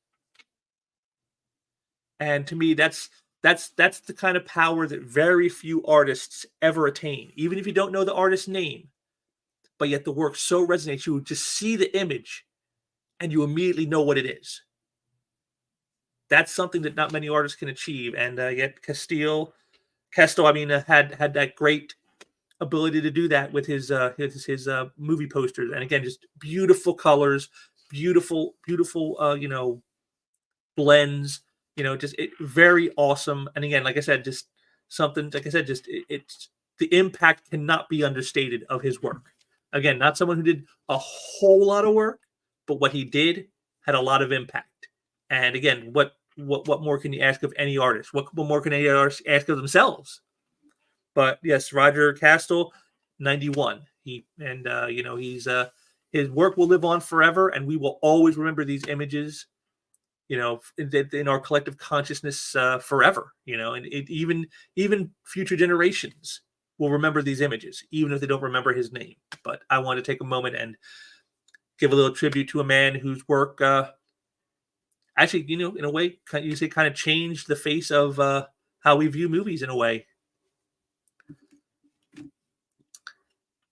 Speaker 1: And to me, that's the kind of power that very few artists ever attain. Even if you don't know the artist's name, but yet the work so resonates, you just see the image and you immediately know what it is. That's something that not many artists can achieve. And yet Kastel, had that great ability to do that with his movie posters. And again, just beautiful colors, beautiful, blends. Just very awesome. And again, like I said, just something. Like I said, just it's the impact cannot be understated of his work. Again, not someone who did a whole lot of work, but what he did had a lot of impact. And again, what more can you ask of any artist? What more can any artist ask of themselves? But yes, Roger Kastel, 91. He's his work will live on forever, and we will always remember these images, in our collective consciousness forever. And even future generations will remember these images, even if they don't remember his name. But I want to take a moment and give a little tribute to a man whose work actually, in a way, you say kind of changed the face of how we view movies in a way.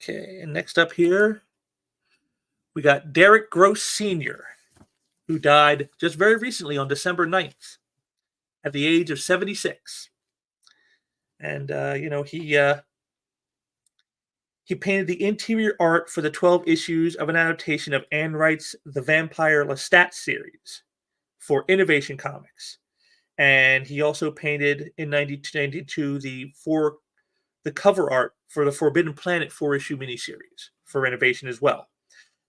Speaker 1: Okay, and next up here, we got Daerick Gross Sr., who died just very recently on December 9th at the age of 76. And, he painted the interior art for the 12 issues of an adaptation of Anne Wright's The Vampire Lestat series for Innovation Comics. And he also painted in 1992 the cover art for the Forbidden Planet 4-issue miniseries for Innovation as well.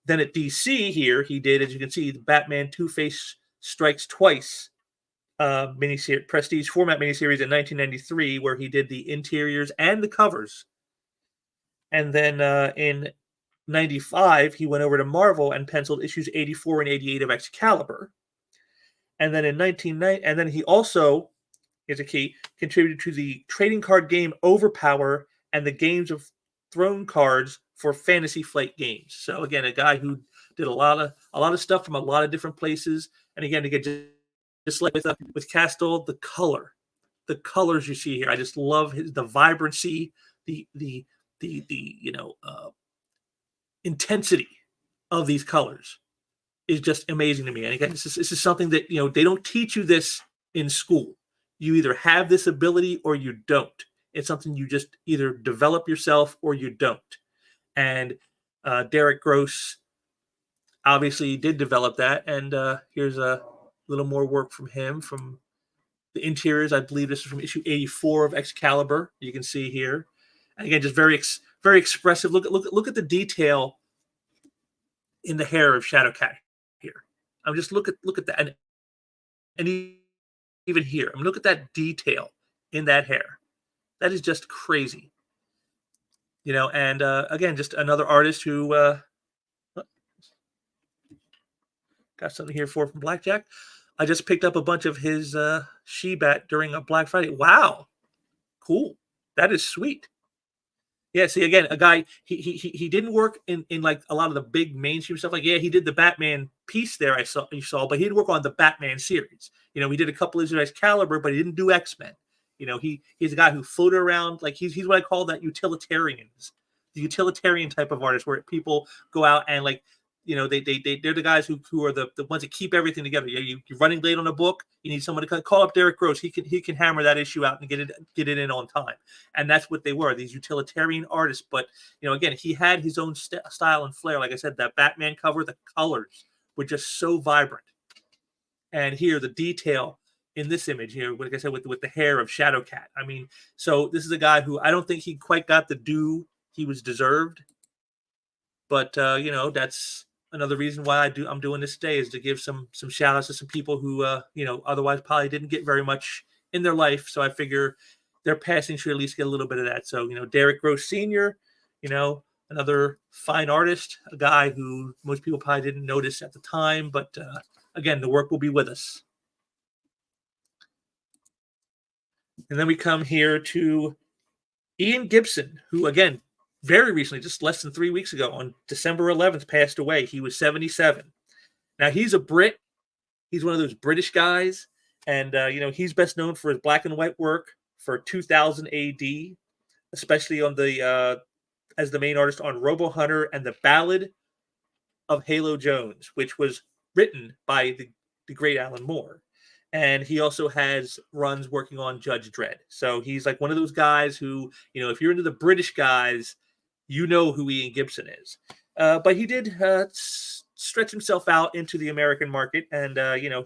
Speaker 1: Then at DC here, he did, as you can see, the Batman Two-Face Strikes Twice miniseries, prestige format miniseries in 1993, where he did the interiors and the covers. And then in 95, he went over to Marvel and penciled issues 84 and 88 of Excalibur. And then in 1990, and then he also, is a key, contributed to the trading card game Overpower and the Games of Throne cards for Fantasy Flight games. So again, a guy who did a lot of stuff from a lot of different places. And again, just like with Kastel, the colors you see here, I just love the vibrancy, the intensity of these colors is just amazing to me. And again, this is something that they don't teach you this in school. You either have this ability or you don't. It's something you just either develop yourself or you don't. And Daerick Gross obviously did develop that. And here's a little more work from him from the interiors. I believe this is from issue 84 of Excalibur. You can see here. And again, just very expressive. Look at the detail in the hair of Shadowcat here. I'm just look at that, and even here, look at that detail in that hair. That is just crazy, And again, just another artist who got something here from Blackjack. I just picked up a bunch of his She-Bat during a Black Friday. Wow, cool. That is sweet. Yeah, see, again, a guy, he didn't work in like a lot of the big mainstream stuff. Like, yeah, he did the Batman piece there you saw, but he didn't work on the Batman series. He did a couple of Excalibur, but he didn't do X-Men. He's a guy who floated around, like he's what I call that utilitarians. The utilitarian type of artist where people go out and like, they're the guys who are the ones that keep everything together. You're running late on a book. You need someone to call up Daerick Gross. He can hammer that issue out and get it in on time. And that's what they were, these utilitarian artists. But again, he had his own style and flair. Like I said, that Batman cover, the colors were just so vibrant. And here, the detail in this image here, like I said, with the hair of Shadowcat. So this is a guy who I don't think he quite got the due he was deserved. But that's another reason why I'm doing this today, is to give some shout outs to some people who otherwise probably didn't get very much in their life. So I figure their passing should at least get a little bit of that. So Daerick Gross Sr., another fine artist, a guy who most people probably didn't notice at the time, but again, the work will be with us. And then we come here to Ian Gibson, who again, very recently, just less than 3 weeks ago, on December 11th, passed away. He was 77. Now, he's a Brit. He's one of those British guys. And, he's best known for his black and white work for 2000 AD, especially on as the main artist on Robo Hunter and the Ballad of Halo Jones, which was written by the great Alan Moore. And he also has runs working on Judge Dredd. So he's like one of those guys who, if you're into the British guys, you know who Ian Gibson is. But he did stretch himself out into the American market, and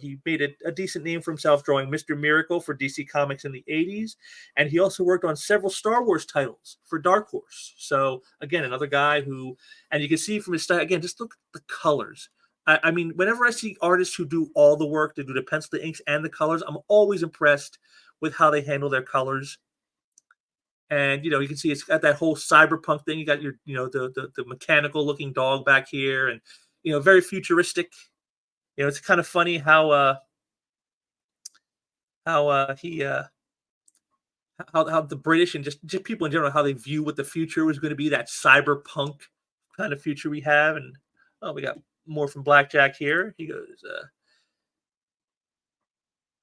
Speaker 1: he made a decent name for himself drawing Mr. Miracle for DC Comics in the '80s, and he also worked on several Star Wars titles for Dark Horse. So again, another guy who, and you can see from his style again, just look at the colors. I mean, whenever I see artists who do all the work, they do the pencil, the inks, and the colors, I'm always impressed with how they handle their colors. And you can see it's got that whole cyberpunk thing. You got your the mechanical looking dog back here, and very futuristic. It's kind of funny how he how the British and just people in general, how they view what the future was going to be, that cyberpunk kind of future we have. And we got more from Blackjack here. He goes,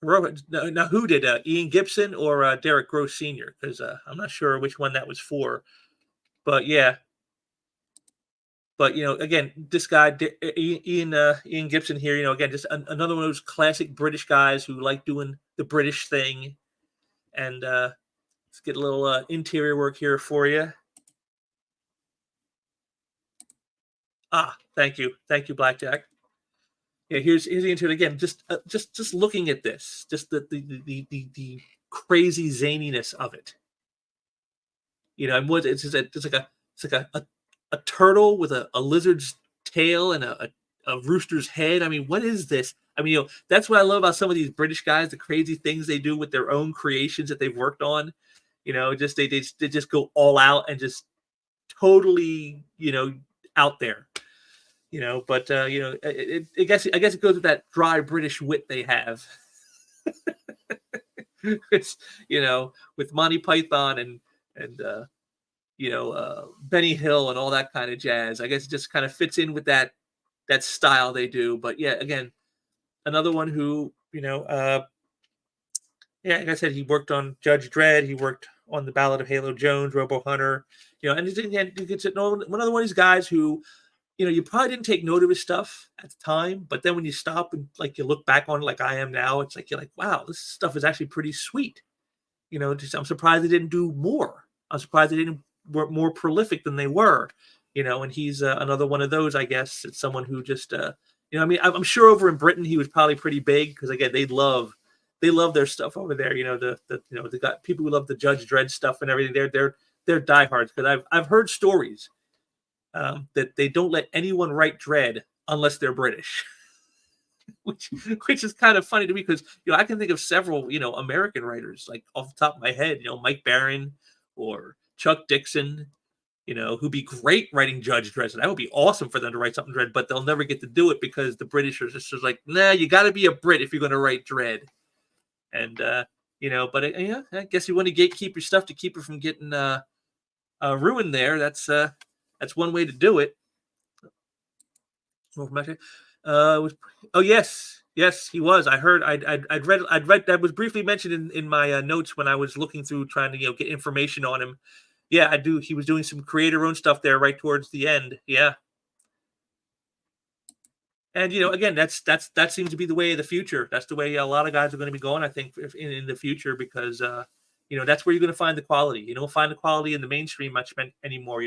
Speaker 1: now who did Ian Gibson or Daerick Gross Sr.? Because I'm not sure which one that was for, but yeah. But again, this guy Ian Gibson here, again, just another one of those classic British guys who like doing the British thing. And let's get a little interior work here for you. Thank you, Blackjack. Yeah, here's the interior again. Just looking at this, just the crazy zaniness of it. And what it's like a turtle with a lizard's tail and a rooster's head. I mean, what is this? I mean, that's what I love about some of these British guys, the crazy things they do with their own creations that they've worked on. Just they just go all out and just totally, out there. But I guess it goes with that dry British wit they have. It's with Monty Python and Benny Hill and all that kind of jazz. I guess it just kind of fits in with that style they do. But yeah, again, another one who like I said, he worked on Judge Dredd. He worked on the Ballad of Halo Jones, Robo Hunter. And again, you get to know one of these guys who. You probably didn't take note of his stuff at the time, but then when you stop and you look back on it like I am now, it's like you're like, wow, this stuff is actually pretty sweet. I'm surprised they didn't do more. I'm surprised they didn't were more prolific than they were. And he's another one of those. I guess it's someone who just I mean, I'm sure over in Britain he was probably pretty big because again they love their stuff over there. They got people who love the Judge Dredd stuff and everything. They're diehards because I've heard stories. That they don't let anyone write Dredd unless they're British, which is kind of funny to me because I can think of several American writers like off the top of my head, Mike Barron or Chuck Dixon, who'd be great writing Judge Dredd. So that would be awesome for them to write something Dredd, but they'll never get to do it because the British are just like, nah, you got to be a Brit if you're going to write Dredd, and but I guess you want to gatekeep your stuff to keep it from getting ruined there. That's one way to do it. Yes, he was. I heard. I'd read that was briefly mentioned in my notes when I was looking through trying to get information on him. Yeah, I do. He was doing some creator-owned stuff there right towards the end. Yeah, and again, that seems to be the way of the future. That's the way a lot of guys are going to be going. I think in the future because. That's where you're going to find the quality. You don't find the quality in the mainstream much anymore.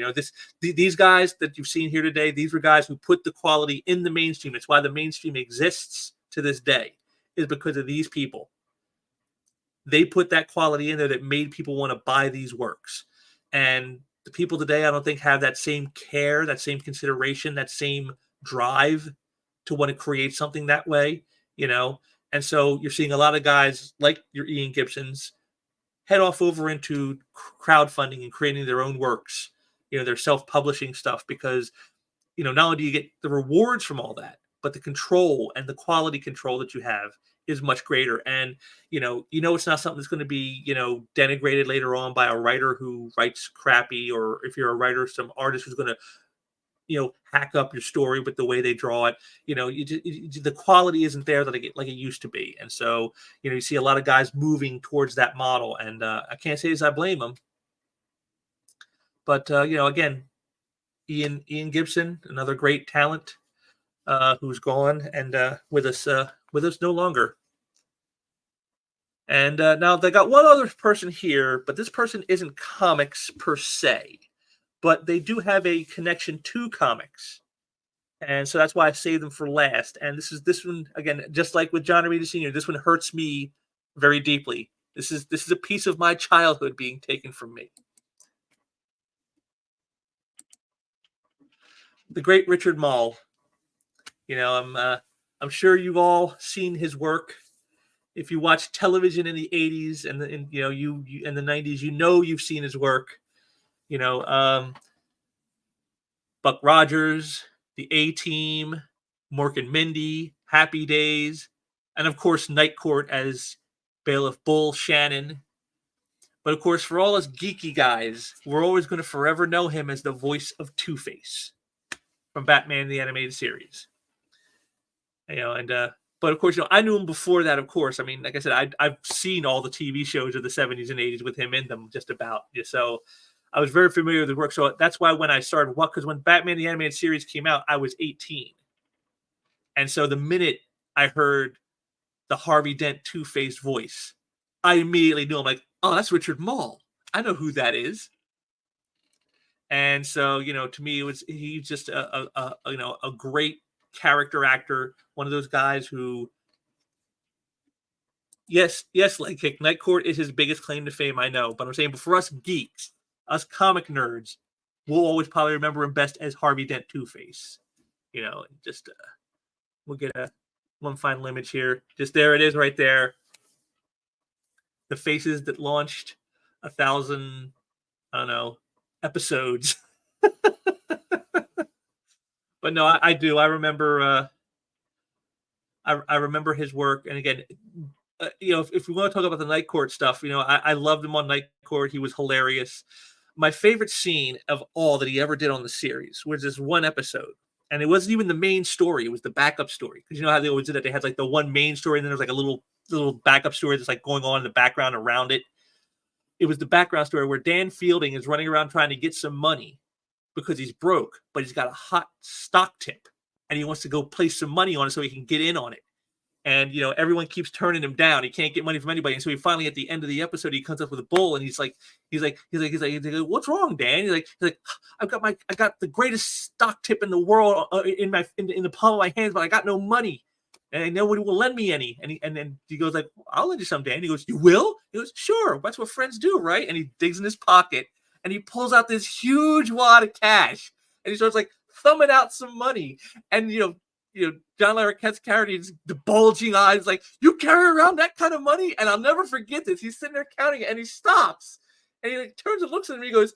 Speaker 1: These guys that you've seen here today, these were guys who put the quality in the mainstream. It's why the mainstream exists to this day, is because of these people. They put that quality in there that made people want to buy these works. And the people today, I don't think, have that same care, that same consideration, that same drive to want to create something that way, And so you're seeing a lot of guys like your Ian Gibsons head off over into crowdfunding and creating their own works, their self-publishing stuff, because, not only do you get the rewards from all that, but the control and the quality control that you have is much greater. And, it's not something that's going to be, denigrated later on by a writer who writes crappy, or if you're a writer, some artist who's going to, hack up your story with the way they draw it. The quality isn't there like it used to be. And so, you see a lot of guys moving towards that model. And I can't say as I blame them. But, again, Ian Gibson, another great talent who's gone and with us no longer. And now they got one other person here, but this person isn't comics per se. But they do have a connection to comics. And so that's why I saved them for last. And this one again, just like with John Romita Sr., this one hurts me very deeply. This is a piece of my childhood being taken from me. The great Richard Moll. I'm sure you've all seen his work. If you watch television in the '80s and you in the '90s, you've seen his work. You know, Buck Rogers, the A Team, Mork and Mindy, Happy Days, and of course Night Court as Bailiff Bull Shannon. But of course, for all us geeky guys, we're always going to forever know him as the voice of Two-Face from Batman the Animated Series. But of course, I knew him before that. Of course, I mean, like I said, I've seen all the TV shows of the '70s and '80s with him in them, just about. So I was very familiar with his work. So that's why when I started, because when Batman the Animated Series came out, I was 18, and so the minute I heard the Harvey Dent Two-Face voice, I immediately knew. I'm like, oh, that's Richard Moll. I know who that is. And so, to me, he's just a great character actor, one of those guys who, yes, Leg Kick, Night Court is his biggest claim to fame, I know. But I'm saying, but for us geeks, us comic nerds, we'll always probably remember him best as Harvey Dent Two-Face. We'll get one final image here. Just there it is right there. The faces that launched 1,000, I don't know, episodes. But no, I do. I remember. I remember his work, and again, if we want to talk about the Night Court stuff, I loved him on Night Court. He was hilarious. My favorite scene of all that he ever did on the series was this one episode, and it wasn't even the main story; it was the backup story. Because you know how they always did that; they had like the one main story, and then there was like a little backup story that's like going on in the background around it. It was the background story where Dan Fielding is running around trying to get some money because he's broke, but he's got a hot stock tip and he wants to go place some money on it so he can get in on it. And, everyone keeps turning him down. He can't get money from anybody. And so he finally, at the end of the episode, he comes up with a bull and he's like, what's wrong, Dan? He's like, I got the greatest stock tip in the world in the palm of my hands, but I got no money. And nobody will lend me any. And then he goes like, I'll lend you some, Dan. He goes, you will? He goes, sure. That's what friends do, right? And he digs in his pocket and he pulls out this huge wad of cash and he starts like thumbing out some money. And John Larroquette's character, the bulging eyes, like, you carry around that kind of money? And I'll never forget this. He's sitting there counting it and he stops and he like turns and looks at him and he goes,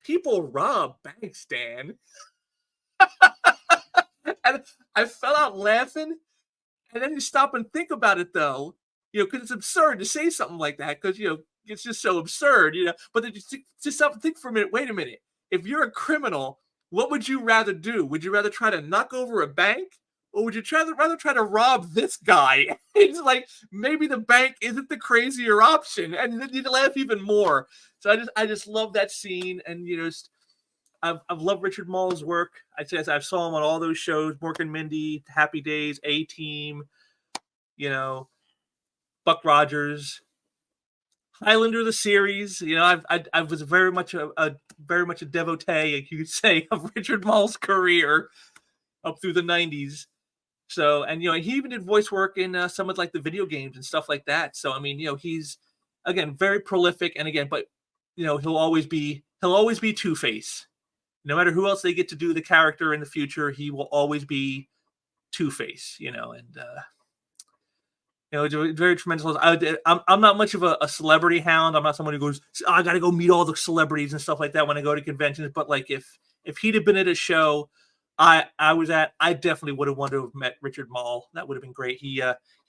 Speaker 1: people rob banks, Dan. And I fell out laughing. And then you stop and think about it, though, because it's absurd to say something like that, because, it's just so absurd, But then just stop and think for a minute. Wait a minute. If you're a criminal, what would you rather do? Would you rather try to knock over a bank? Or would you rather try to rob this guy? It's like, maybe the bank isn't the crazier option. And then you'd laugh even more. So I just love that scene. And, I've loved Richard Moll's work. I saw him on all those shows: Mork and Mindy, Happy Days, A Team, Buck Rogers, Highlander the series. I was very much a devotee, you could say, of Richard Moll's career up through the '90s. So, and he even did voice work in some of like the video games and stuff like that. So, I mean, he's again very prolific, and again, but he'll always be Two-Face. No matter who else they get to do the character in the future, he will always be Two-Face, and it's very tremendous. I'm not much of a celebrity hound. I'm not someone who goes, I got to go meet all the celebrities and stuff like that when I go to conventions. But like if he'd have been at a show I definitely would have wanted to have met Richard Moll. That would have been great. He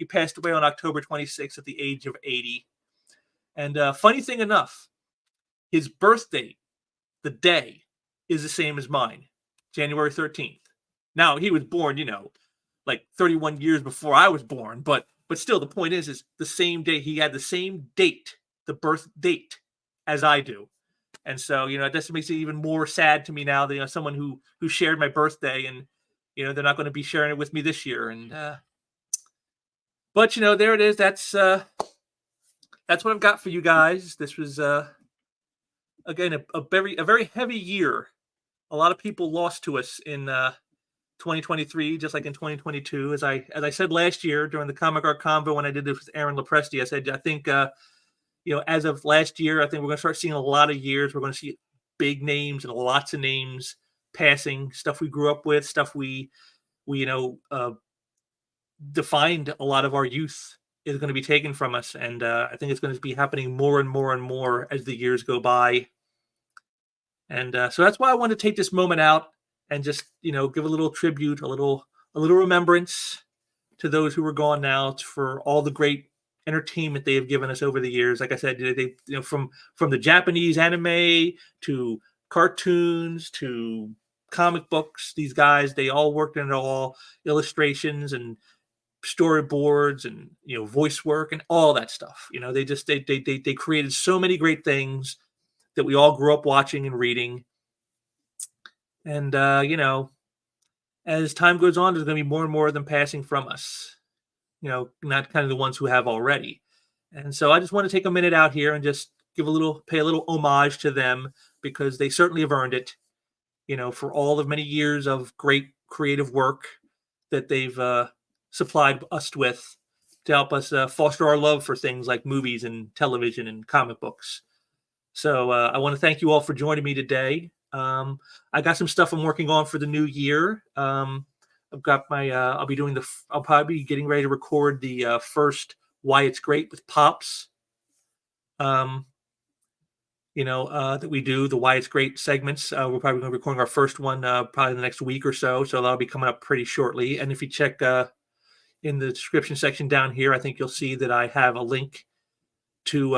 Speaker 1: passed away on October 26th at the age of 80. And funny thing enough, his birth date, the day, is the same as mine, January 13th. Now, he was born, like 31 years before I was born, but still, the point is the same day. He had the same date, the birth date, as I do. And so, it just makes it even more sad to me now that, someone who shared my birthday and, they're not going to be sharing it with me this year. And, but, there it is. That's what I've got for you guys. This was, again, a very heavy year. A lot of people lost to us in 2023, just like in 2022. As I said last year during the Comic Art Convo when I did this with Aaron Lopresti, I said I think as of last year, I think we're going to start seeing a lot of years. We're going to see big names and lots of names passing, stuff we grew up with, stuff we defined a lot of our youth is going to be taken from us. And I think it's going to be happening more and more and more as the years go by. And so that's why I wanted to take this moment out and just, give a little tribute, a little remembrance to those who are gone now for all the great entertainment they have given us over the years. Like I said, they from the Japanese anime to cartoons to comic books, these guys, they all worked in all illustrations and storyboards and voice work and all that stuff. They created so many great things that we all grew up watching and reading. And as time goes on, there's going to be more and more of them passing from us. Not kind of the ones who have already. And so I just want to take a minute out here and just pay a little homage to them, because they certainly have earned it, for all the many years of great creative work that they've supplied us with to help us foster our love for things like movies and television and comic books. So I want to thank you all for joining me today. I got some stuff I'm working on for the new year. I've got I'll probably be getting ready to record the first Why It's Great with Pops. That we do the Why It's Great segments. We're probably going to be recording our first one probably the next week or so. So that'll be coming up pretty shortly. And if you check in the description section down here, I think you'll see that I have a link to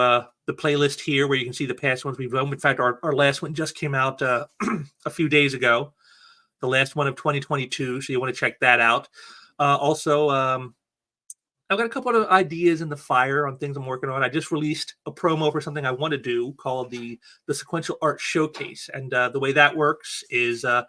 Speaker 1: the playlist here where you can see the past ones we've done. In fact, our last one just came out a few days ago, the last one of 2022. So you want to check that out. Also, I've got a couple of ideas in the fire on things I'm working on. I just released a promo for something I want to do called the Sequential Art Showcase. And the way that works is I'm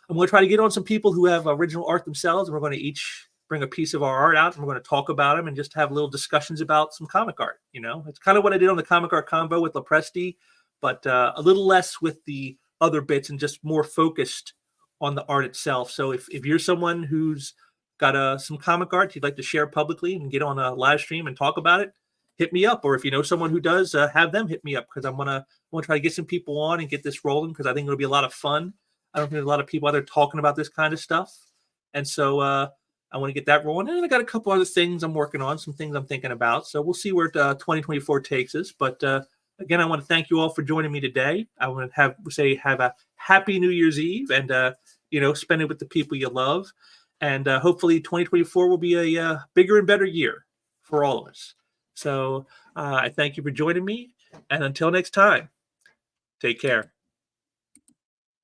Speaker 1: going to try to get on some people who have original art themselves, and we're going to each bring a piece of our art out, and we're going to talk about them and just have little discussions about some comic art. It's kind of what I did on the Comic Art Convo with Lopresti, but a little less with the other bits and just more focused on the art itself. So if you're someone who's got some comic art you'd like to share publicly and get on a live stream and talk about it, hit me up. Or if you know someone who does, have them hit me up, because I want to try to get some people on and get this rolling, because I think it'll be a lot of fun. I don't think there's a lot of people out there talking about this kind of stuff. And so I want to get that rolling. And I got a couple other things I'm working on, some things I'm thinking about. So we'll see where 2024 takes us. But again, I want to thank you all for joining me today. I want to have a happy New Year's Eve, and spend it with the people you love. And hopefully 2024 will be a bigger and better year for all of us. So I thank you for joining me. And until next time, take care.